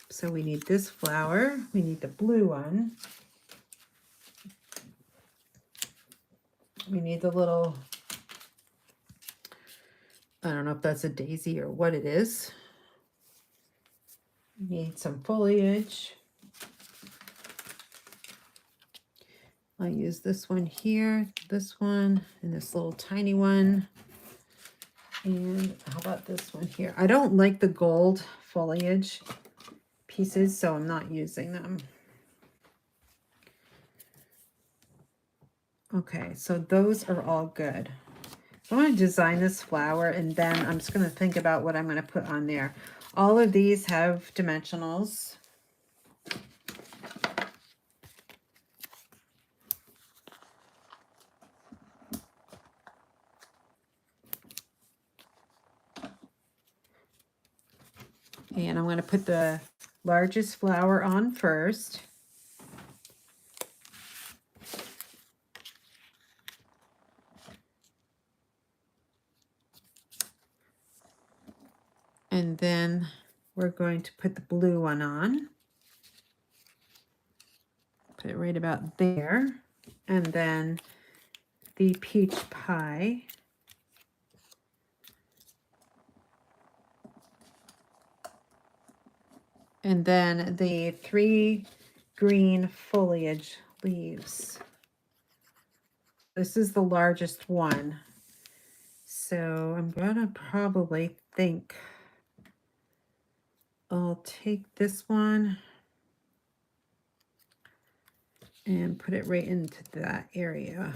So we need this flower. We need the blue one. We need the little, I don't know if that's a daisy or what it is. We need some foliage. I'll use this one here, this one, and this little tiny one. And how about this one here? I don't like the gold foliage pieces, so I'm not using them. Okay, so those are all good. I want to design this flower, and then I'm just going to think about what I'm going to put on there. All of these have dimensionals. And I'm going to put the largest flower on first. And then we're going to put the blue one on. Put it right about there. And then the peach pie. And then the 3 green foliage leaves. This is the largest one. So I'm gonna probably think I'll take this one and put it right into that area.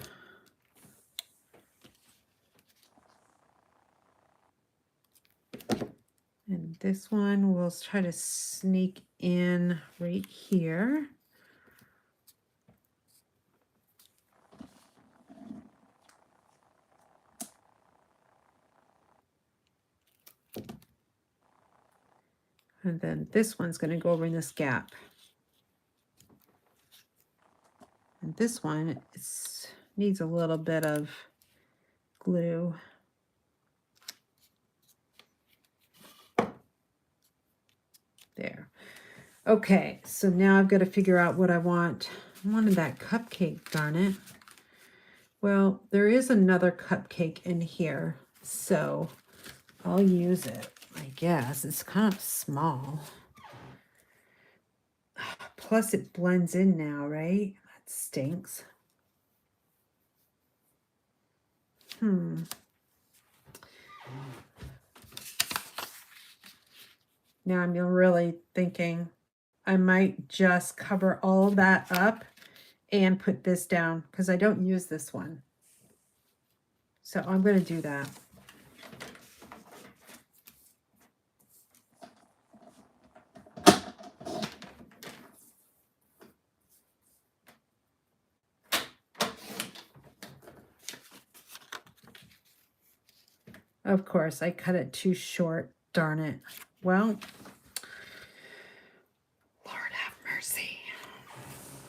And this one we'll try to sneak in right here. And then this one's going to go over in this gap. And this one needs a little bit of glue. There. Okay, so now I've got to figure out what I want. I wanted that cupcake, darn it. Well, there is another cupcake in here, so I'll use it, I guess. It's kind of small. Plus it blends in now, right? That stinks. Now I'm really thinking I might just cover all of that up and put this down because I don't use this one. So I'm going to do that. Of course, I cut it too short. Darn it. Well, Lord have mercy.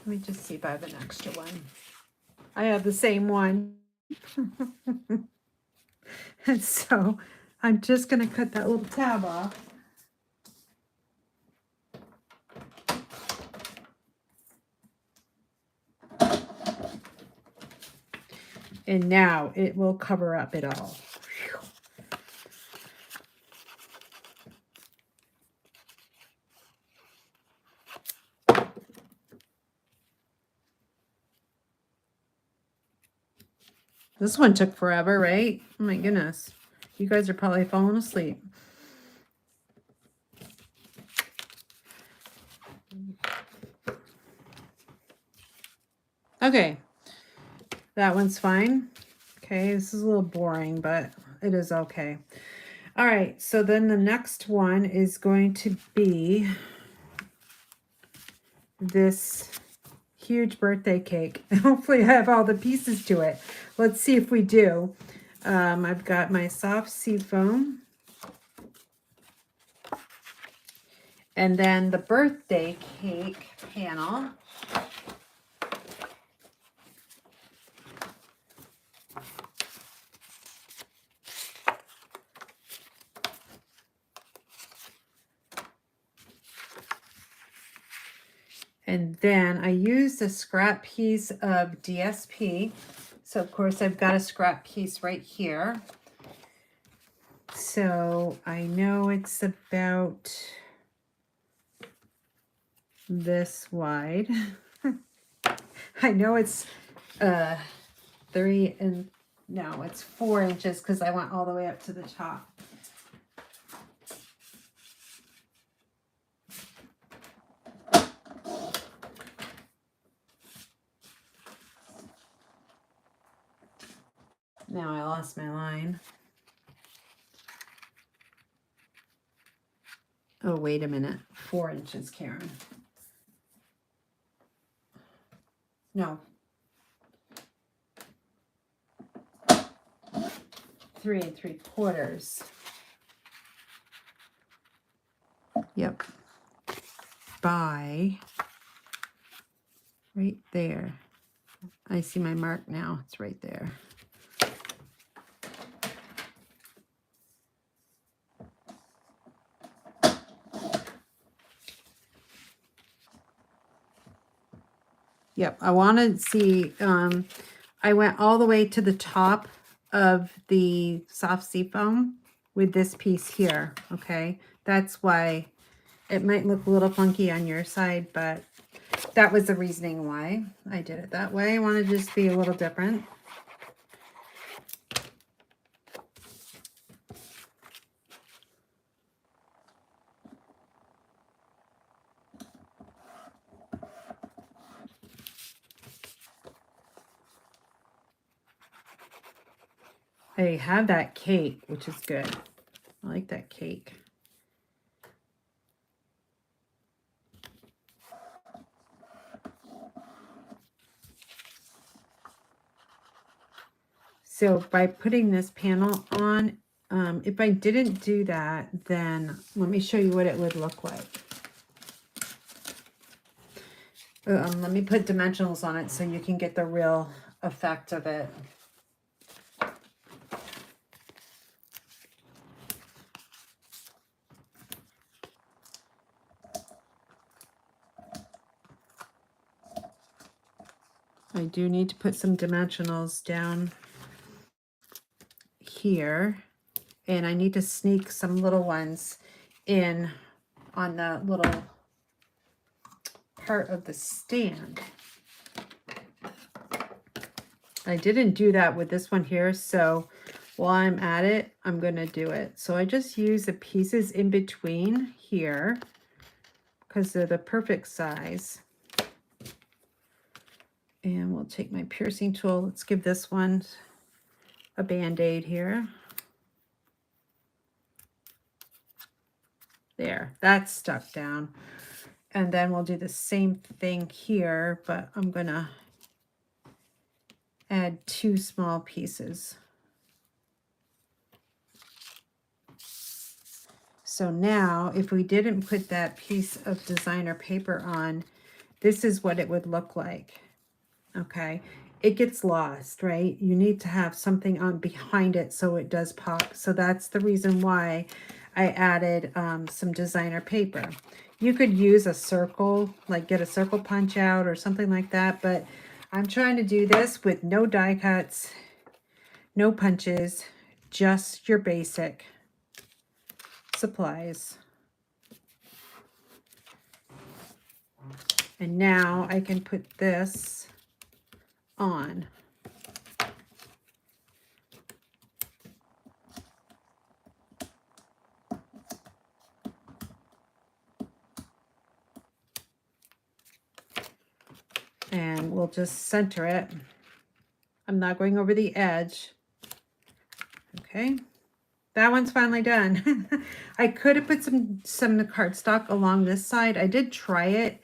Let me just see if I have an extra one. I have the same one. And so I'm just going to cut that little tab off. And now it will cover up it all. This one took forever, right? Oh my goodness. You guys are probably falling asleep. Okay. That one's fine. Okay, this is a little boring, but it is okay. All right, so then the next one is going to be this huge birthday cake. Hopefully I have all the pieces to it. Let's see if we do. I've got my soft sea foam. And then the birthday cake panel. And then I used a scrap piece of DSP. So of course I've got a scrap piece right here. So I know it's about this wide. I know it's 3 and no, it's 4 inches because I went all the way up to the top. Now I lost my line. Oh, wait a minute. 4 inches, Karen. No. 3 3/4. Yep. By right there. I see my mark now. It's right there. Yep, I want to see, I went all the way to the top of the soft sea foam with this piece here, okay? That's why it might look a little funky on your side, but that was the reasoning why I did it that way. I wanted to just be a little different. I have that cake, which is good. I like that cake. So by putting this panel on, if I didn't do that, then let me show you what it would look like. Let me put dimensionals on it so you can get the real effect of it. I do need to put some dimensionals down here, and I need to sneak some little ones in on the little part of the stand. I didn't do that with this one here, so while I'm at it, I'm going to do it. So I just use the pieces in between here because they're the perfect size. And we'll take my piercing tool. Let's give this one a band-aid here. There, that's stuck down. And then we'll do the same thing here, but I'm gonna add 2 small pieces. So now, if we didn't put that piece of designer paper on, this is what it would look like. Okay, it gets lost, right? You need to have something on behind it so it does pop. So that's the reason why I added some designer paper. You could use a circle, like get a circle punch out or something like that, but I'm trying to do this with no die cuts, no punches, just your basic supplies. And now I can put this on. And we'll just center it. I'm not going over the edge. Okay, that one's finally done. I could have put some cardstock along this side. I did try it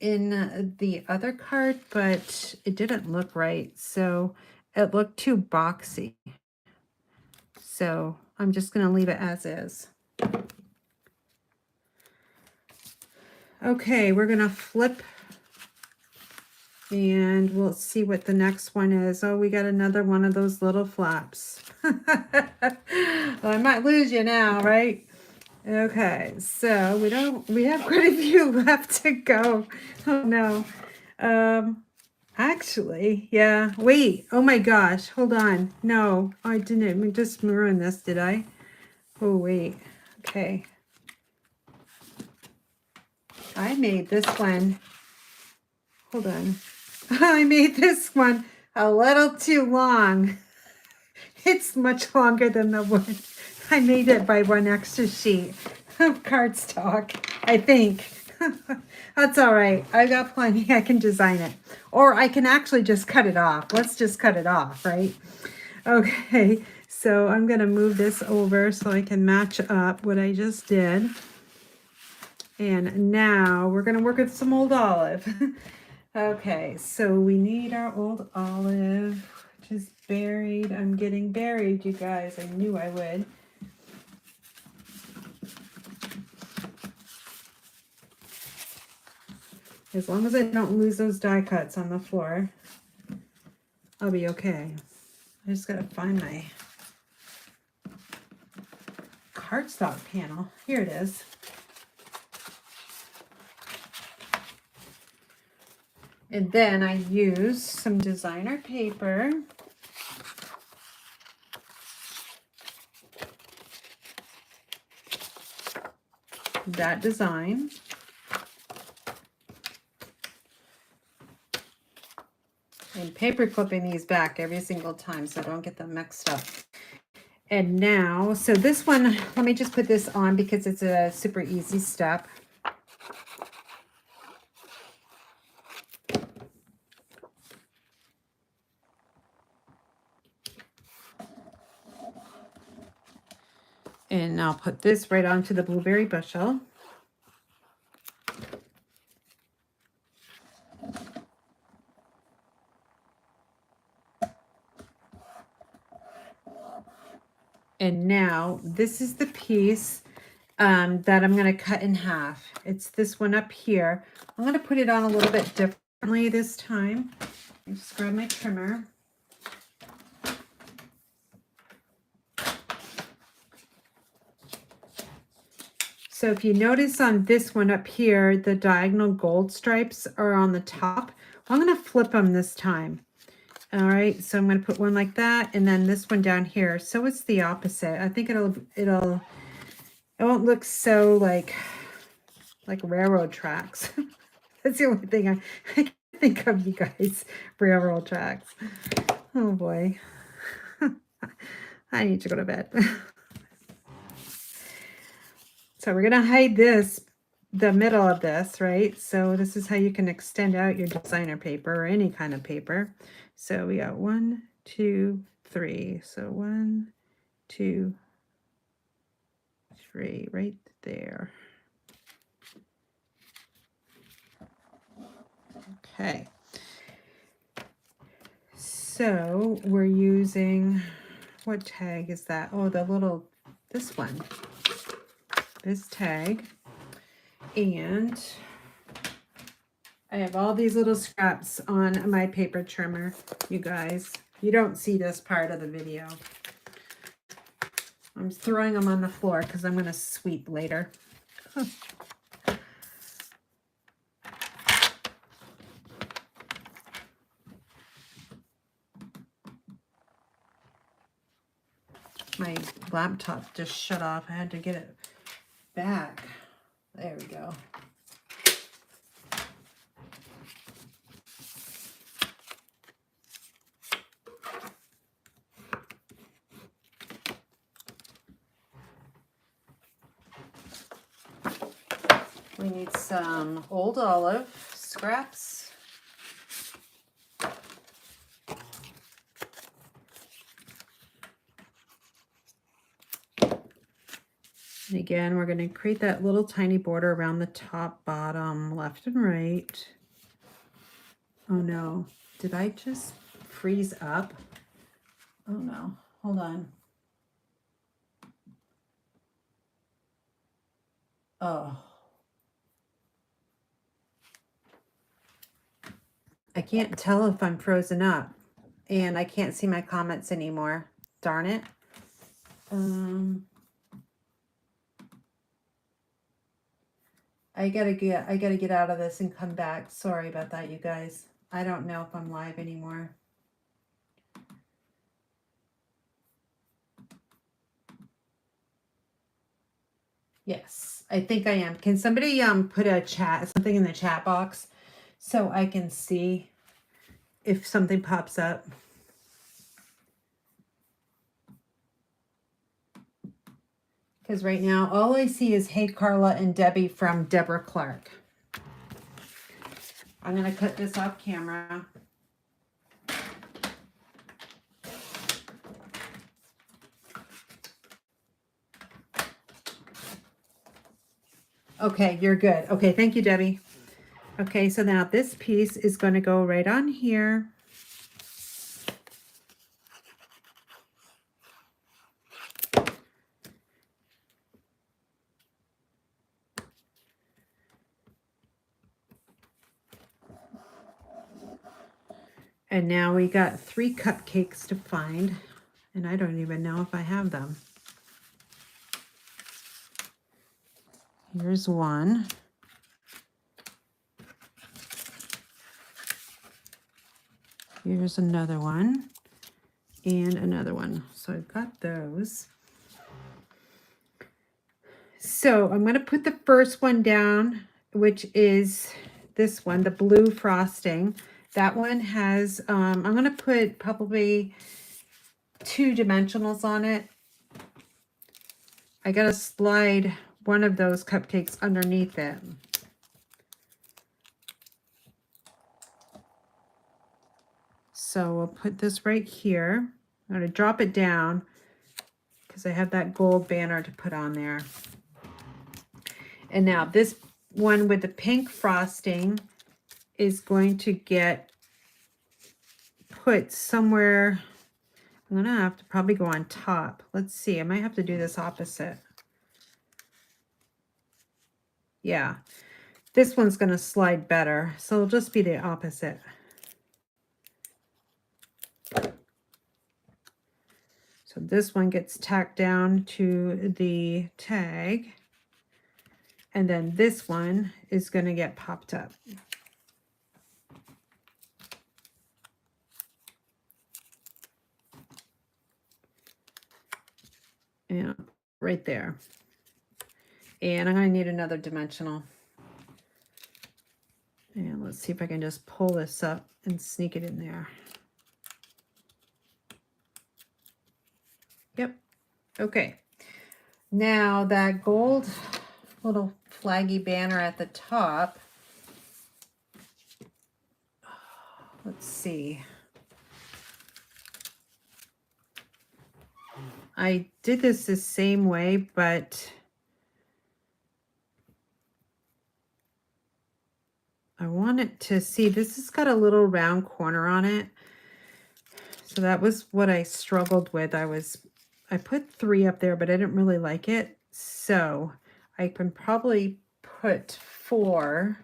in the other card, but it didn't look right. So it looked too boxy. So I'm just going to leave it as is. Okay, we're going to flip and we'll see what the next one is. Oh, we got another one of those little flaps. Well, I might lose you now, right? Okay, so we have quite a few left to go. Oh no. Actually, yeah, wait. Oh my gosh, hold on. No, I didn't just ruin this, did I? Oh, wait. Okay. I made this one. Hold on. I made this one a little too long. It's much longer than the one. I made it by one extra sheet of cardstock, I think. That's all right. I got plenty. I can design it. Or I can actually just cut it off. Let's just cut it off, right? Okay, so I'm going to move this over so I can match up what I just did. And now we're going to work with some old olive. Okay, so we need our old olive, which is buried. I'm getting buried, you guys. I knew I would. As long as I don't lose those die cuts on the floor, I'll be okay. I just gotta find my cardstock panel. Here it is. And then I use some designer paper. That design. And paper clipping these back every single time so I don't get them mixed up. And now, so this one, let me just put this on because it's a super easy step. And I'll put this right onto the blueberry bushel. And now this is the piece that I'm going to cut in half. It's this one up here. I'm going to put it on a little bit differently this time. I just grab my trimmer. So if you notice on this one up here, the diagonal gold stripes are on the top. I'm going to flip them this time. All right, so I'm going to put one like that, and then this one down here. So it's the opposite. I think it won't look so like railroad tracks. That's the only thing I can think of, you guys. Railroad tracks. Oh boy. I need to go to bed. So we're going to hide the middle of this, right? So this is how you can extend out your designer paper or any kind of paper. So we got 1, 2, 3. So 1, 2, 3 right there. Okay. So we're using, what tag is that? Oh, this one. This tag. And I have all these little scraps on my paper trimmer, you guys. You don't see this part of the video. I'm throwing them on the floor because I'm going to sweep later. My laptop just shut off. I had to get it back. There we go. We need some old olive scraps. And again, we're going to create that little tiny border around the top, bottom, left and right. Oh no, did I just freeze up? Oh no, hold on. Oh. I can't tell if I'm frozen up, and I can't see my comments anymore. Darn it. I gotta get out of this and come back. Sorry about that, you guys. I don't know if I'm live anymore. Yes, I think I am. Can somebody put something in the chat box so I can see if something pops up? Because right now all I see is Hey Carla and Debbie from Deborah Clark. I'm going to cut this off camera. Okay, you're good. Okay, thank you, Debbie. Okay, so now this piece is going to go right on here. And now we got 3 cupcakes to find, and I don't even know if I have them. Here's one. Here's another one, and another one. So I've got those. So I'm going to put the first one down, which is this one, the blue frosting. That one has, I'm going to put probably 2 dimensionals on it. I got to slide one of those cupcakes underneath it. So we'll put this right here. I'm going to drop it down because I have that gold banner to put on there. And now this one with the pink frosting is going to get put somewhere. I'm going to have to probably go on top. Let's see. I might have to do this opposite. Yeah. This one's going to slide better. So it'll just be the opposite. So this one gets tacked down to the tag. And then this one is going to get popped up. Yeah, right there. And I'm going to need another dimensional. And let's see if I can just pull this up and sneak it in there. Yep. Okay. Now that gold little flaggy banner at the top. Let's see. I did this the same way, but I wanted to see, this has got a little round corner on it. So that was what I struggled with. I put 3 up there, but I didn't really like it. So I can probably put 4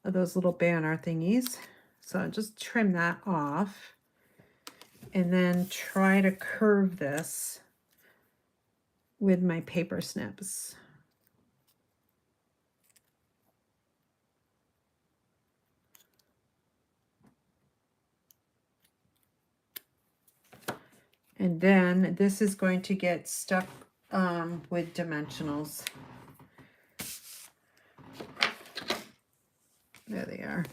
of those little banner thingies. So I'll just trim that off and then try to curve this with my paper snips. And then this is going to get stuck with dimensionals. There they are.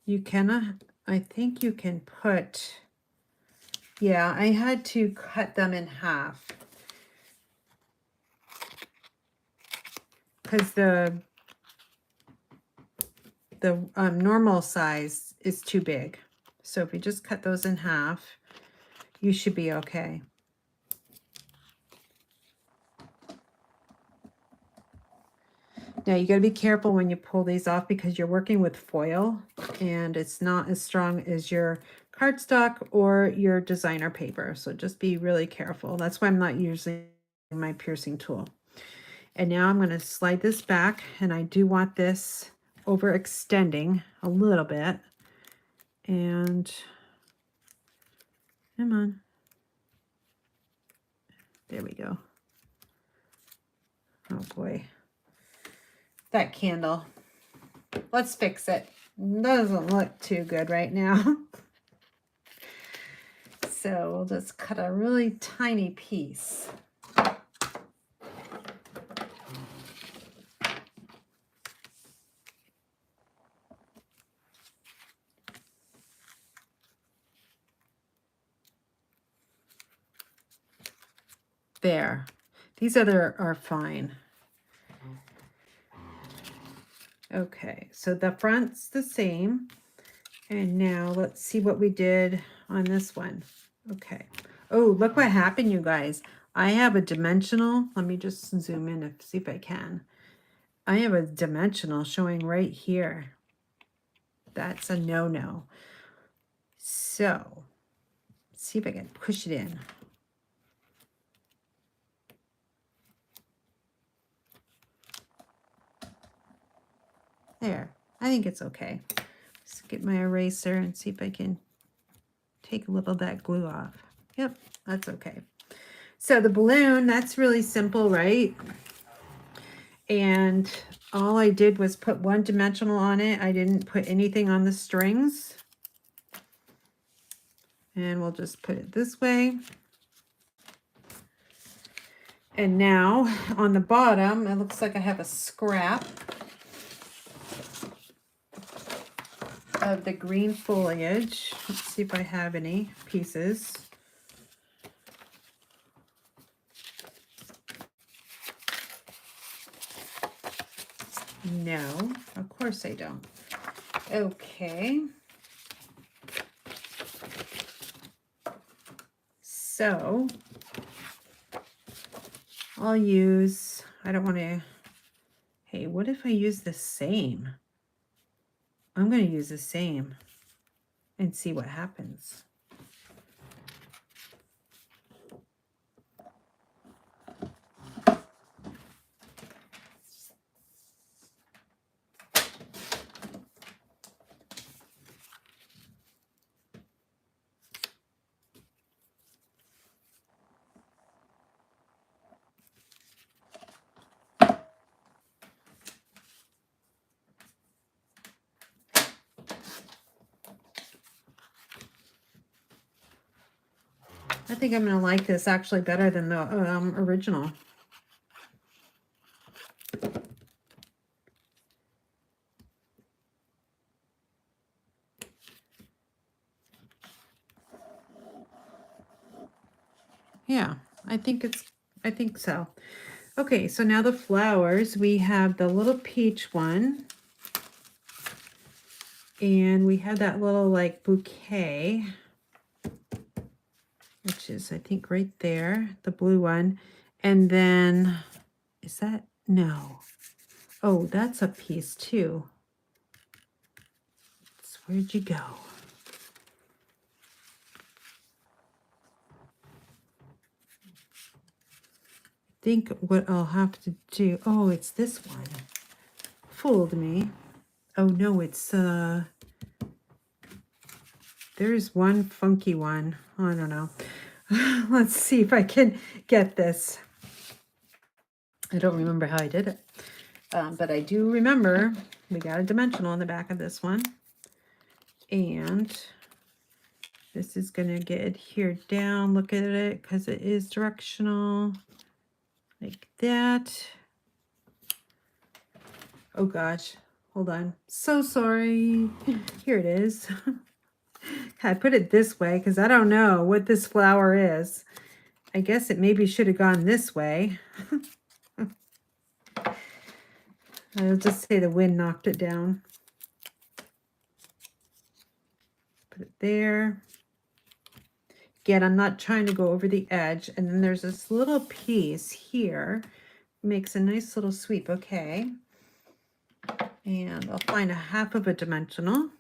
You can, I think you can put, yeah, I had to cut them in half. Because the normal size is too big. So if you just cut those in half, you should be okay. Now you got to be careful when you pull these off because you're working with foil and it's not as strong as your cardstock or your designer paper. So just be really careful. That's why I'm not using my piercing tool. And now I'm going to slide this back, and I do want this overextending a little bit. And come on. There we go. Oh boy. That candle. Let's fix it. Doesn't look too good right now. So we'll just cut a really tiny piece. There. These other are fine. Okay, so the front's the same. And now let's see what we did on this one. Okay. Oh, look what happened, you guys. I have a dimensional. Let me just zoom in and see if I can. I have a dimensional showing right here. That's a no-no. So, let's see if I can push it in. There. I think it's okay. Let's get my eraser and see if I can take a little of that glue off. Yep, that's okay. So the balloon, that's really simple, right? And all I did was put one dimensional on it. I didn't put anything on the strings. And we'll just put it this way. And now on the bottom, it looks like I have a scrap of the green foliage. Let's see if I have any pieces. No, of course I don't. Okay. So I'll use, I don't want to, hey, what if I use the same? I'm going to use the same and see what happens. I think I'm going to like this actually better than the original. Yeah, I think so. Okay, so now the flowers, we have the little peach one. And we have that little like bouquet, which is I think right there, the blue one. And then, is that, no. Oh, that's a piece too. So where'd you go? I think what I'll have to do, oh, it's this one. Fooled me. Oh no, it's there's one funky one. I don't know. Let's see if I can get this. I don't remember how I did it. But I do remember we got a dimensional on the back of this one. And this is going to get adhered down. Look at it because it is directional. Like that. Oh gosh. Hold on. So sorry. Here it is. I put it this way because I don't know what this flower is. I guess it maybe should have gone this way. I'll just say the wind knocked it down. Put it there. Again, I'm not trying to go over the edge. And then there's this little piece here. Makes a nice little sweep. Okay. And I'll find a half of a dimensional.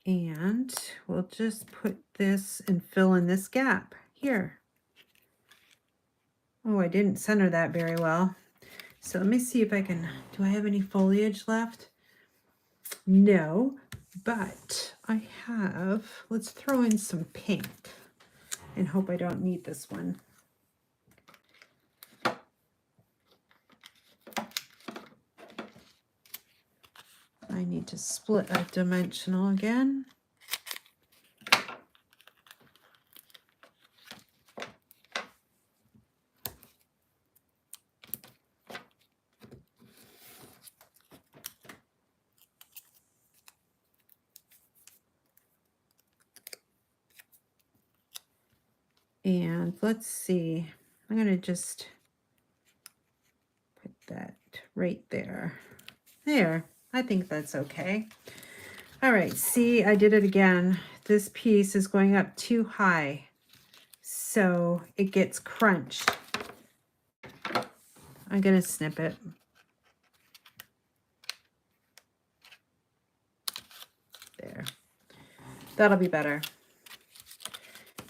And we'll just put this and fill in this gap here. Oh, I didn't center that very well. So let me see if I can, do I have any foliage left? No, but I have, let's throw in some pink and hope I don't need this one. I need to split a dimensional again. And let's see, I'm going to just put that right there. There, I think that's okay. All right, see, I did it again. This piece is going up too high, so it gets crunched. I'm going to snip it. There. That'll be better.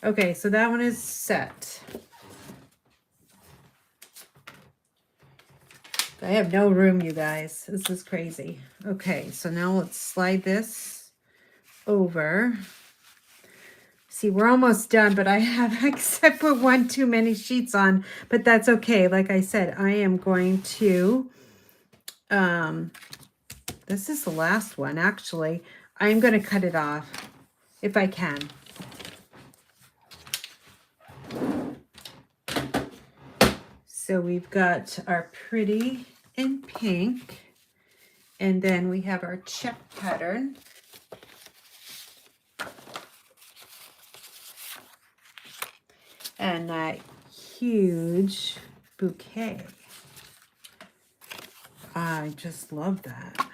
Okay, so that one is set. I have no room, you guys. This is crazy. Okay, so now let's slide this over. See, we're almost done, but I have, except for one too many sheets on, but that's okay. Like I said, I am going to, this is the last one, actually. I'm going to cut it off if I can. So we've got our pretty in pink, and then we have our check pattern. And that huge bouquet. I just love that.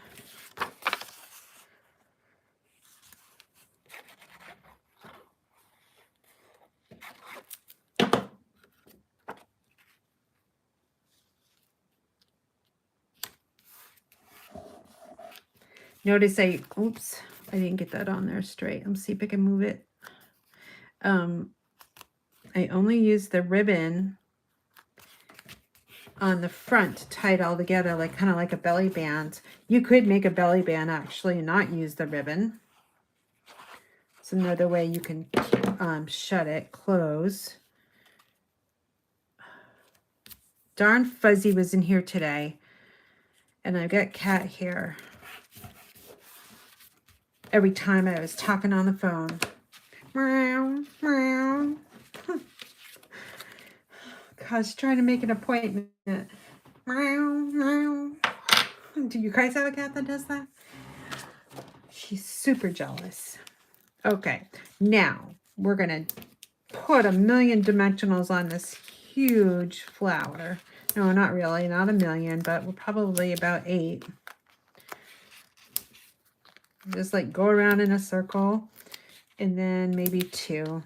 Notice oops, I didn't get that on there straight. Let me see if I can move it. I only used the ribbon on the front, tied all together, like kind of like a belly band. You could make a belly band actually and not use the ribbon. It's another way you can shut it, close. Darn Fuzzy was in here today, and I've got cat hair. Every time I was talking on the phone. Meow, meow. Gosh, trying to make an appointment. Meow, meow. Do you guys have a cat that does that? She's super jealous. Okay, now we're going to put 1,000,000 dimensionals on this huge flower. No, not really, not 1,000,000, but we're probably about 8. Just like go around in a circle, and then maybe 2.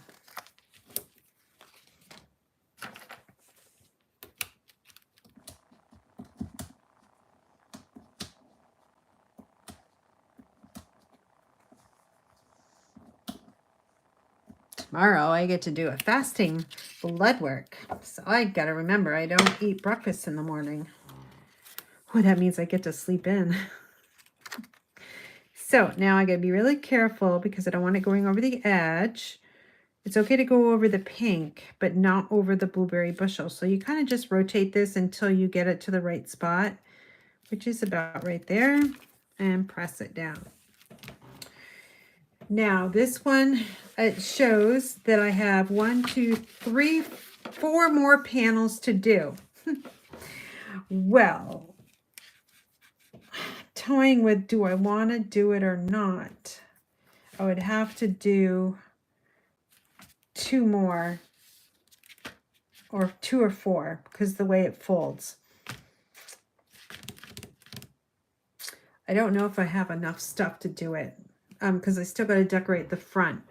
Tomorrow I get to do a fasting blood work. So I got to remember I don't eat breakfast in the morning. Oh, that means I get to sleep in. So now I got to be really careful because I don't want it going over the edge. It's okay to go over the pink, but not over the blueberry bushel. So you kind of just rotate this until you get it to the right spot, which is about right there, and press it down. Now this one, it shows that I have 1, 2, 3, 4 more panels to do. Well, toying with, do I want to do it or not? I would have to do 2 more, or 2 or 4, because the way it folds. I don't know if I have enough stuff to do it, because I still got to decorate the front.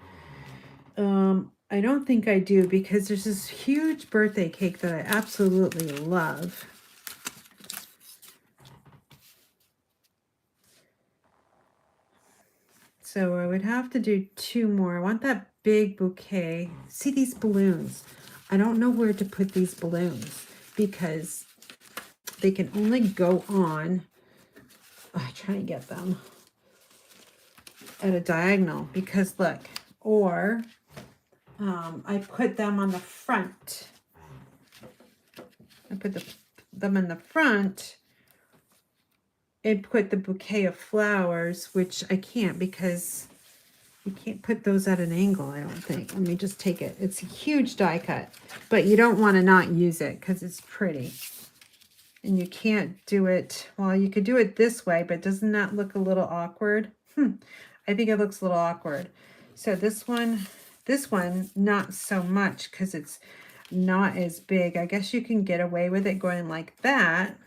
I don't think I do, because there's this huge birthday cake that I absolutely love. So I would have to do 2 more. I want that big bouquet. See these balloons? I don't know where to put these balloons because they can only go on. Oh, I'm trying to get them at a diagonal because look, or I put them on the front. I put them in the front and put the bouquet of flowers, which I can't because you can't put those at an angle, I don't think. Let me just take it. It's a huge die cut, but you don't want to not use it because it's pretty. And you can't do it, well, you could do it this way, but doesn't that look a little awkward? I think it looks a little awkward. So this one, not so much because it's not as big. I guess you can get away with it going like that.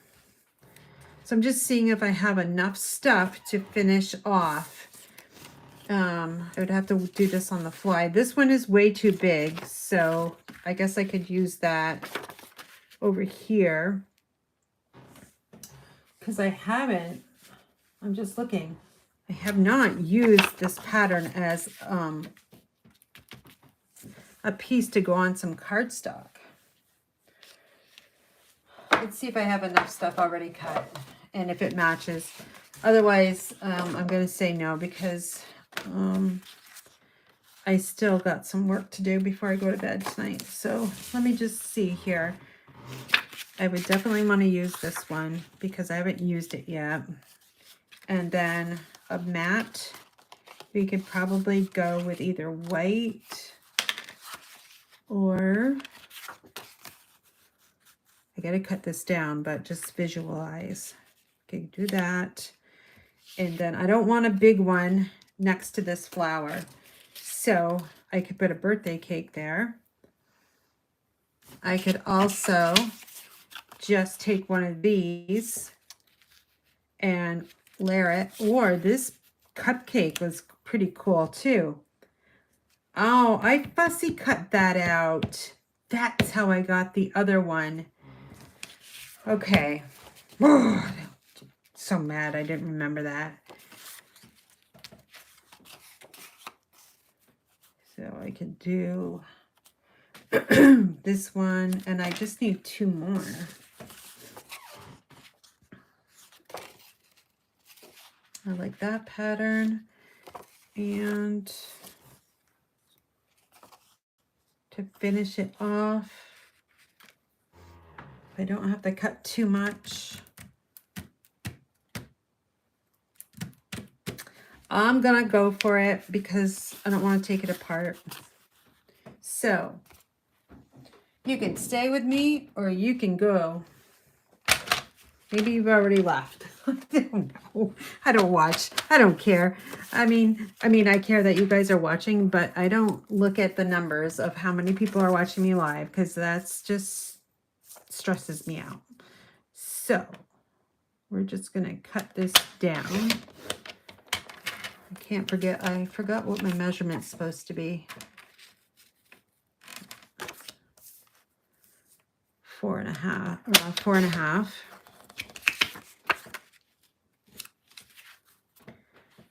So I'm just seeing if I have enough stuff to finish off. I would have to do this on the fly. This one is way too big, so I guess I could use that over here. Because I haven't, I'm just looking, I have not used this pattern as a piece to go on some cardstock. Let's see if I have enough stuff already cut and if it matches. Otherwise, I'm going to say no because I still got some work to do before I go to bed tonight. So let me just see here. I would definitely want to use this one because I haven't used it yet. And then a matte. We could probably go with either white or I got to cut this down, but just visualize. Okay, do that. And then I don't want a big one next to this flower. So I could put a birthday cake there. I could also just take one of these and layer it. Or this cupcake was pretty cool too. Oh, I fussy cut that out. That's how I got the other one. Okay. Oh, so mad I didn't remember that. So I could do this one, and I just need 2 more. I like that pattern. And to finish it off, I don't have to cut too much. I'm gonna go for it because I don't want to take it apart. So you can stay with me or you can go. Maybe you've already left. I don't know. I don't watch. I don't care. I mean, I care that you guys are watching, but I don't look at the numbers of how many people are watching me live because that's just stresses me out. So we're just going to cut this down. I can't forget. I forgot what my measurement's supposed to be. 4.5, 4.5.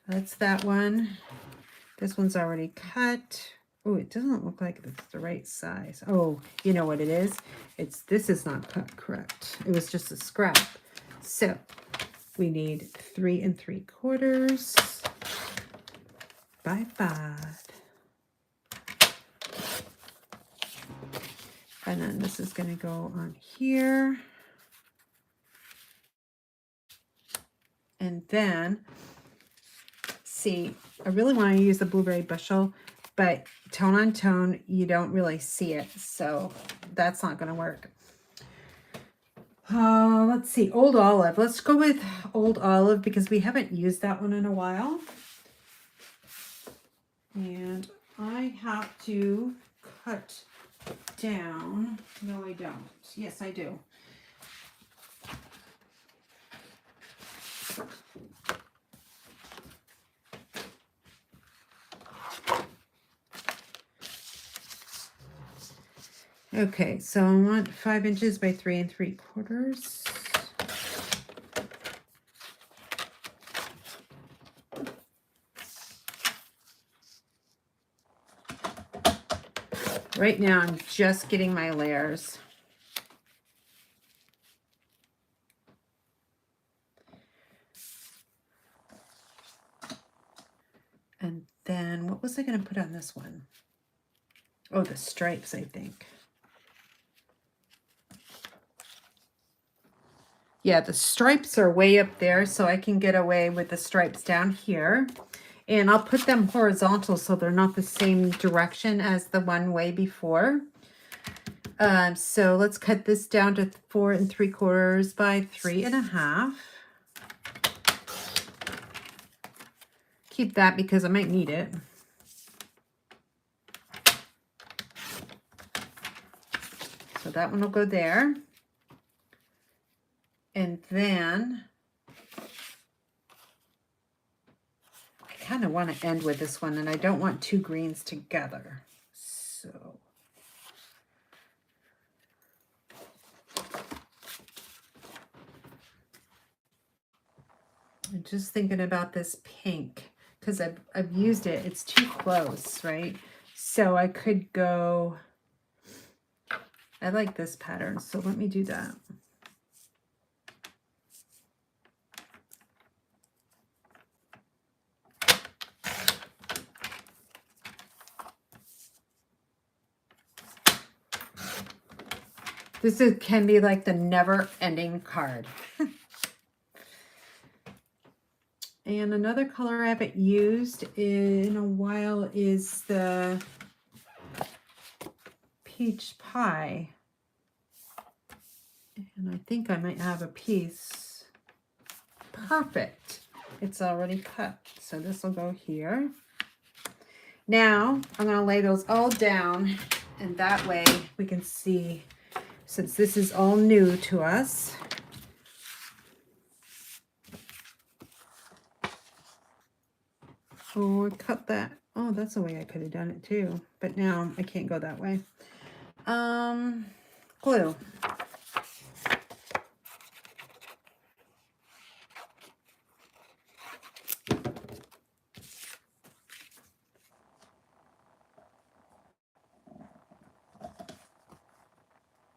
That's that one. This one's already cut. Oh, it doesn't look like it's the right size. Oh, you know what it is? This is not cut correct. It was just a scrap. So we need 3 3/4 by 5. And then this is going to go on here. And then, see, I really want to use the blueberry bushel, but tone on tone, you don't really see it. So that's not going to work. Let's see, Old Olive. Let's go with Old Olive because we haven't used that one in a while. And I have to cut down. No, I don't. Yes, I do. Okay, so I want 5 inches by 3 3/4. Right now, I'm just getting my layers. And then, what was I going to put on this one? Oh, the stripes, I think. Yeah, the stripes are way up there, so I can get away with the stripes down here. And I'll put them horizontal so they're not the same direction as the one way before. So let's cut this down to 4 3/4 by 3.5. Keep that because I might need it. So that one will go there. And then I kind of want to end with this one, and I don't want 2 greens together. So I'm just thinking about this pink because I've used it. It's too close, right? So I could go, I like this pattern, so let me do that. This can be like the never-ending card. And another color I haven't used in a while is the peach pie. And I think I might have a piece. Perfect. It's already cut. So this will go here. Now I'm going to lay those all down, and that way we can see, since this is all new to us. Oh, I cut that. Oh, that's the way I could have done it too. But now I can't go that way. Glue.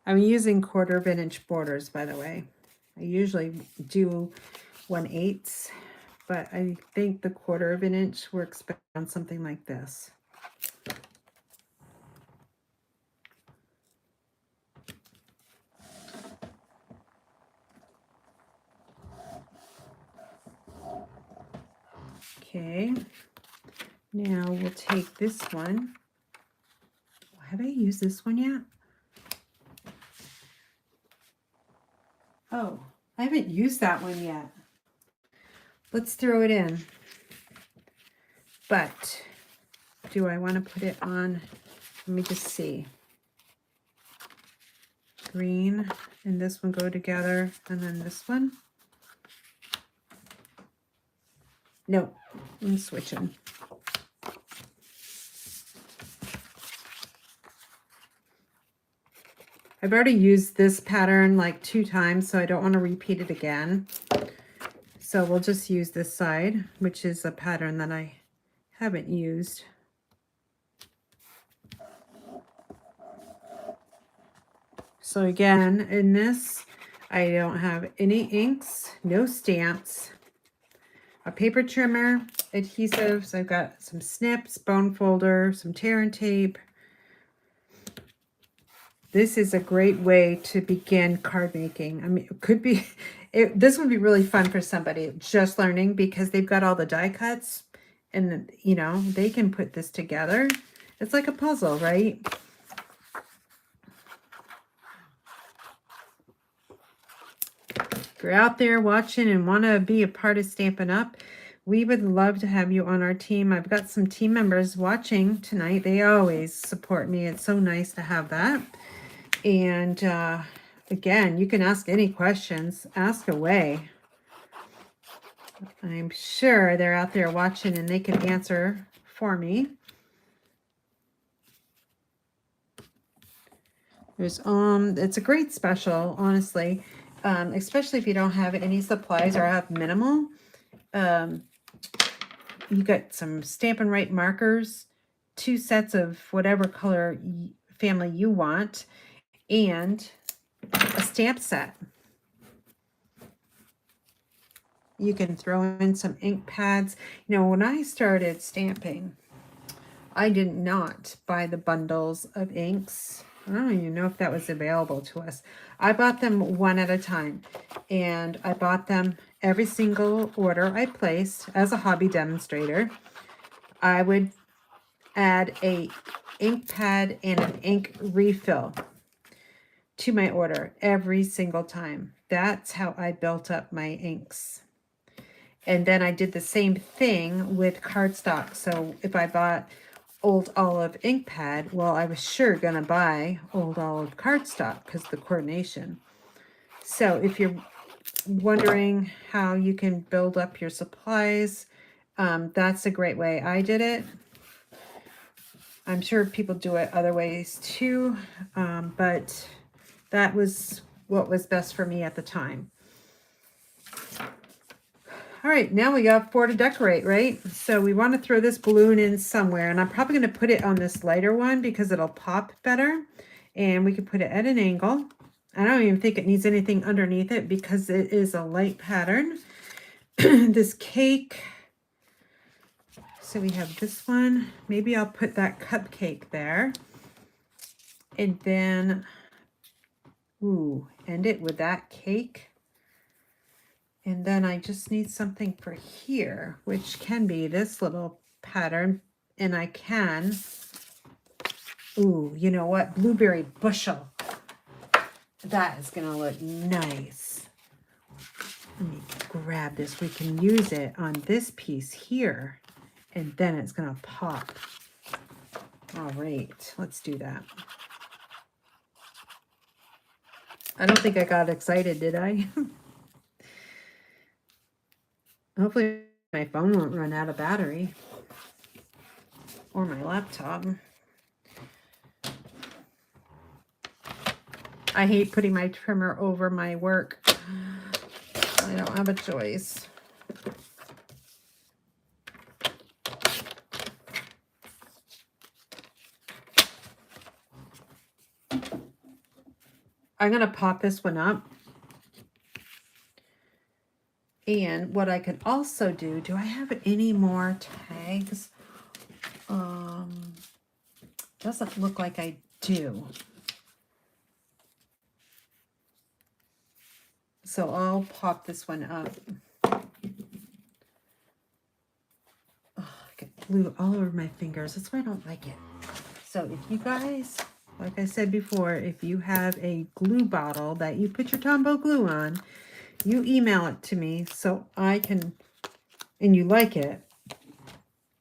I'm using 1/4 of an inch borders, by the way. I usually do 1/8, but I think the 1/4 of an inch works better on something like this. Okay, now we'll take this one. Have I used this one yet? Oh, I haven't used that one yet. Let's throw it in. But do I want to put it on? Let me just see. Green and this one go together, and then this one. No, I'm switching. I've already used this pattern like 2 times, so I don't want to repeat it again. So we'll just use this side, which is a pattern that I haven't used. So again, in this, I don't have any inks, no stamps, a paper trimmer, adhesives. I've got some snips, bone folder, some tear and tape. This is a great way to begin card making. I mean, it could be, this would be really fun for somebody just learning, because they've got all the die cuts and, you know, they can put this together. It's like a puzzle, right? If you're out there watching and want to be a part of Stampin' Up, we would love to have you on our team. I've got some team members watching tonight. They always support me. It's so nice to have that. And again, you can ask any questions. Ask away. I'm sure they're out there watching and they can answer for me. There's it's a great special, honestly, especially if you don't have any supplies or have minimal. You got some Stampin' Right markers, 2 sets of whatever color family you want, and a stamp set. You can throw in some ink pads. You know, when I started stamping, I did not buy the bundles of inks. I don't even know if that was available to us. I bought them one at a time, and I bought them every single order I placed as a hobby demonstrator. I would add a ink pad and an ink refill to my order every single time. That's how I built up my inks. And then I did the same thing with cardstock. So if I bought Old Olive ink pad, well, I was sure gonna buy Old Olive cardstock because the coordination. So if you're wondering how you can build up your supplies, that's a great way I did it. I'm sure people do it other ways too, but that was what was best for me at the time. All right, now we got 4 to decorate, right? So we want to throw this balloon in somewhere, and I'm probably going to put it on this lighter one because it'll pop better, and we can put it at an angle. I don't even think it needs anything underneath it because it is a light pattern. This cake, so we have this one. Maybe I'll put that cupcake there, and then, ooh, end it with that cake. And then I just need something for here, which can be this little pattern. And I can, ooh, you know what? Blueberry bushel. That is going to look nice. Let me grab this. We can use it on this piece here. And then it's going to pop. All right, let's do that. I don't think I got excited, did I? Hopefully my phone won't run out of battery, or my laptop. I hate putting my trimmer over my work. I don't have a choice. I'm going to pop this one up. And what I could also do I have any more tags? Doesn't look like I do. So I'll pop this one up. Oh, I get glue all over my fingers. That's why I don't like it. So if you guys, like I said before, if you have a glue bottle that you put your Tombow glue on, you email it to me so I can, and you like it,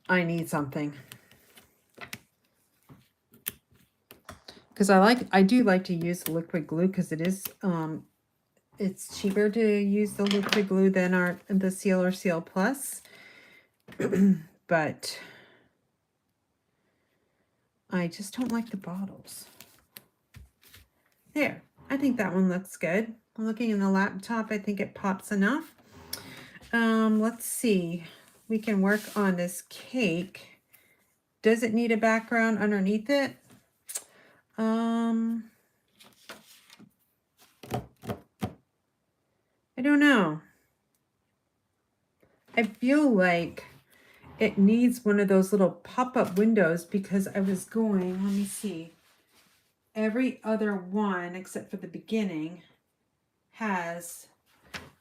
I need something. Because I do like to use the liquid glue because it is, it's cheaper to use the liquid glue than the Seal or Seal Plus. But I just don't like the bottles. There, I think that one looks good. Looking in the laptop, I think it pops enough. Let's see. We can work on this cake. Does it need a background underneath it? I don't know. I feel like it needs one of those little pop-up windows because I was going, let me see. Every other one except for the beginning has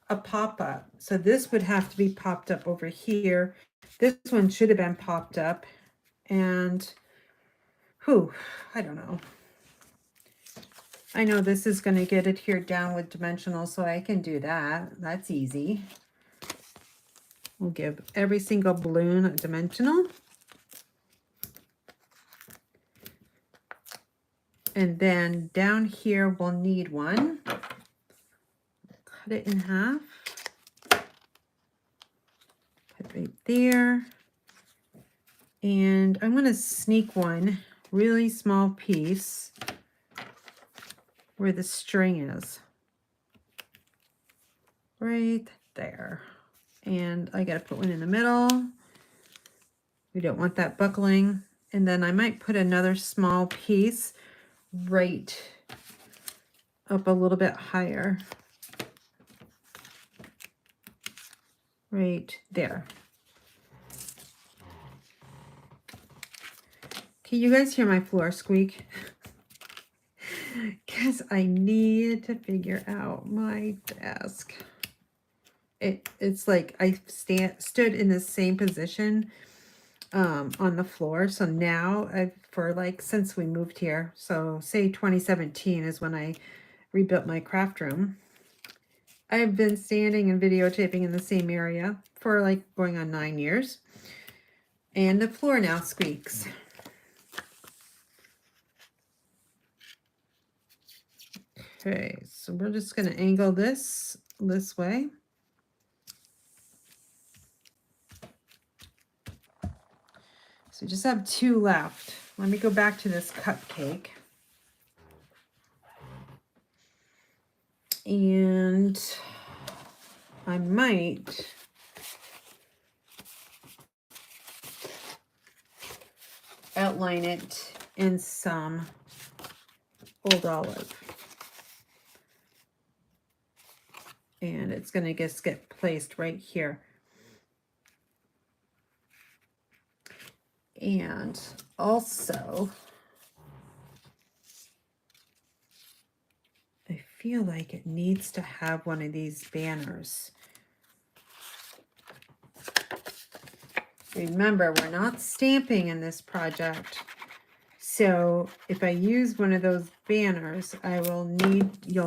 a pop-up. So this would have to be popped up over here. This one should have been popped up. And I don't know. I know this is going to get adhered down with dimensional, so I can do that. That's easy. We'll give every single balloon a dimensional. And then down here, we'll need one. Cut it in half. Put right there. And I'm going to sneak one really small piece where the string is. Right there. And I got to put one in the middle. We don't want that buckling. And then I might put another small piece right up a little bit higher. Right there. Can you guys hear my floor squeak? Because I need to figure out my desk. It's like I stood in the same position on the floor. So now since we moved here, so say 2017 is when I rebuilt my craft room. I've been standing and videotaping in the same area for like going on 9 years. And the floor now squeaks. Okay, so we're just going to angle this way. So we just have 2 left. Let me go back to this cupcake. And I might outline it in some Old Olive. And it's going to just get placed right here. And also, I feel like it needs to have one of these banners. Remember, we're not stamping in this project. So if I use one of those banners, you'll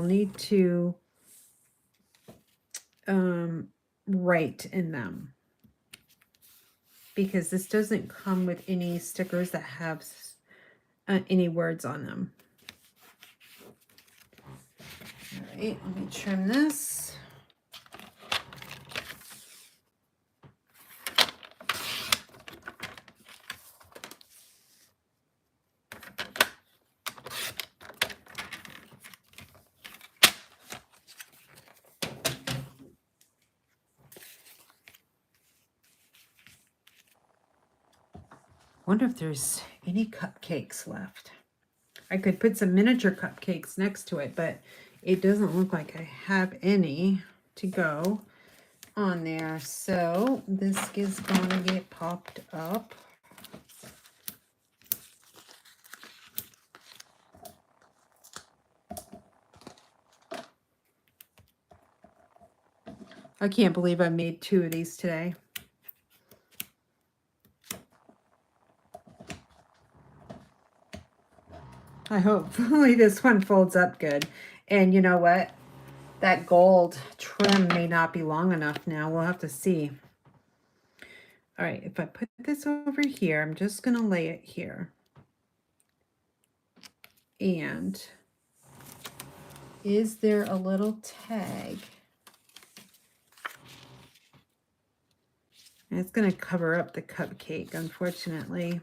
need to write in them. Because this doesn't come with any stickers that have any words on them. All right, let me trim this. Wonder if there's any cupcakes left. I could put some miniature cupcakes next to it, but it doesn't look like I have any to go on there. So this is going to get popped up. I can't believe I made 2 of these today. I hopefully this one folds up good. And you know what? That gold trim may not be long enough now. We'll have to see. All right, if I put this over here, I'm just going to lay it here. And is there a little tag? And it's going to cover up the cupcake, unfortunately.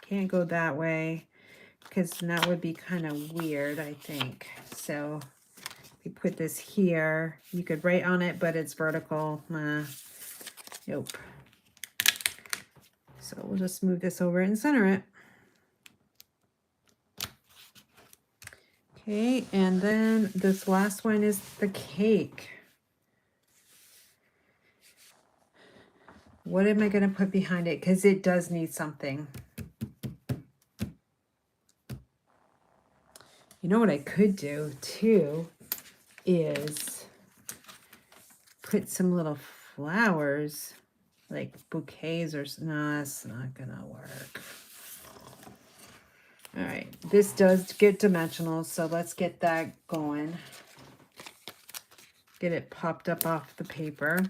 Can't go that way because that would be kind of weird, I think. So we put this here. You could write on it, but it's vertical. Nope. So we'll just move this over and center it. Okay, and then this last one is the cake. What am I going to put behind it? Because it does need something. You know what I could do too is put some little flowers, like bouquets or, no, that's not going to work. All right, this does get dimensional, so let's get that going. Get it popped up off the paper.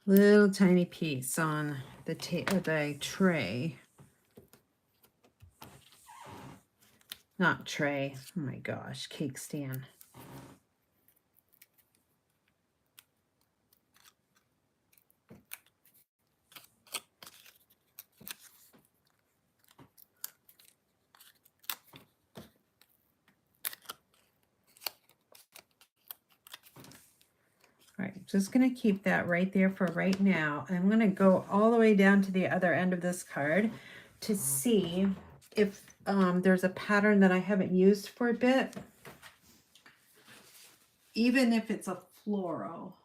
Little tiny piece on the tray. Not tray. Oh my gosh, cake stand. All right, just going to keep that right there for right now. I'm going to go all the way down to the other end of this card to see if there's a pattern that I haven't used for a bit. Even if it's a floral.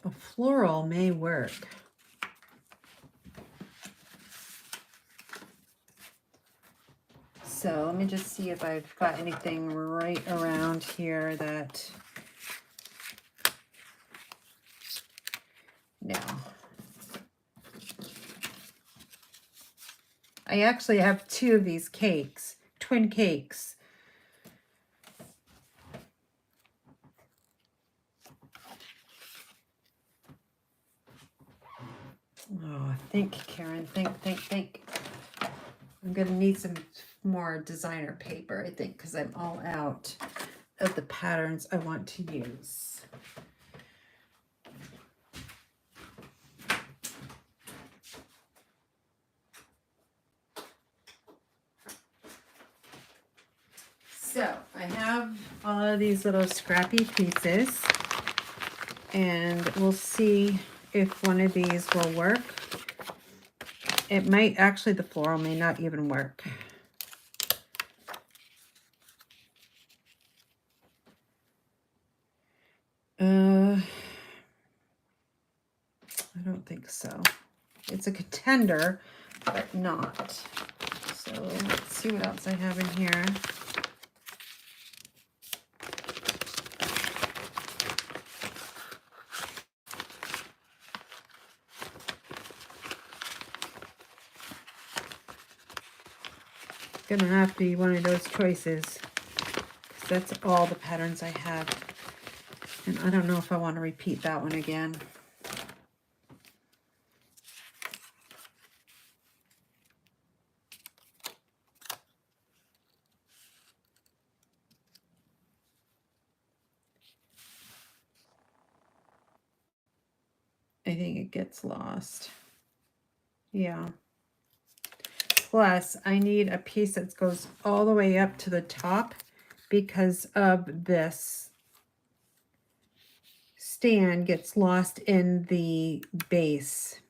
A floral may work. So let me just see if I've got anything right around here that, no. I actually have 2 of these cakes, twin cakes. Oh, think, Karen, think. I'm going to need some more designer paper, I think, because I'm all out of the patterns I want to use. So I have all of these little scrappy pieces, and we'll see if one of these will work. It might, actually the floral may not even work. I don't think so. It's a contender, but not. So let's see what else I have in here. Gonna have to be one of those choices, because that's all the patterns I have, and I don't know if I want to repeat that one again. I think it gets lost. Yeah. Plus, I need a piece that goes all the way up to the top because of this stand gets lost in the base.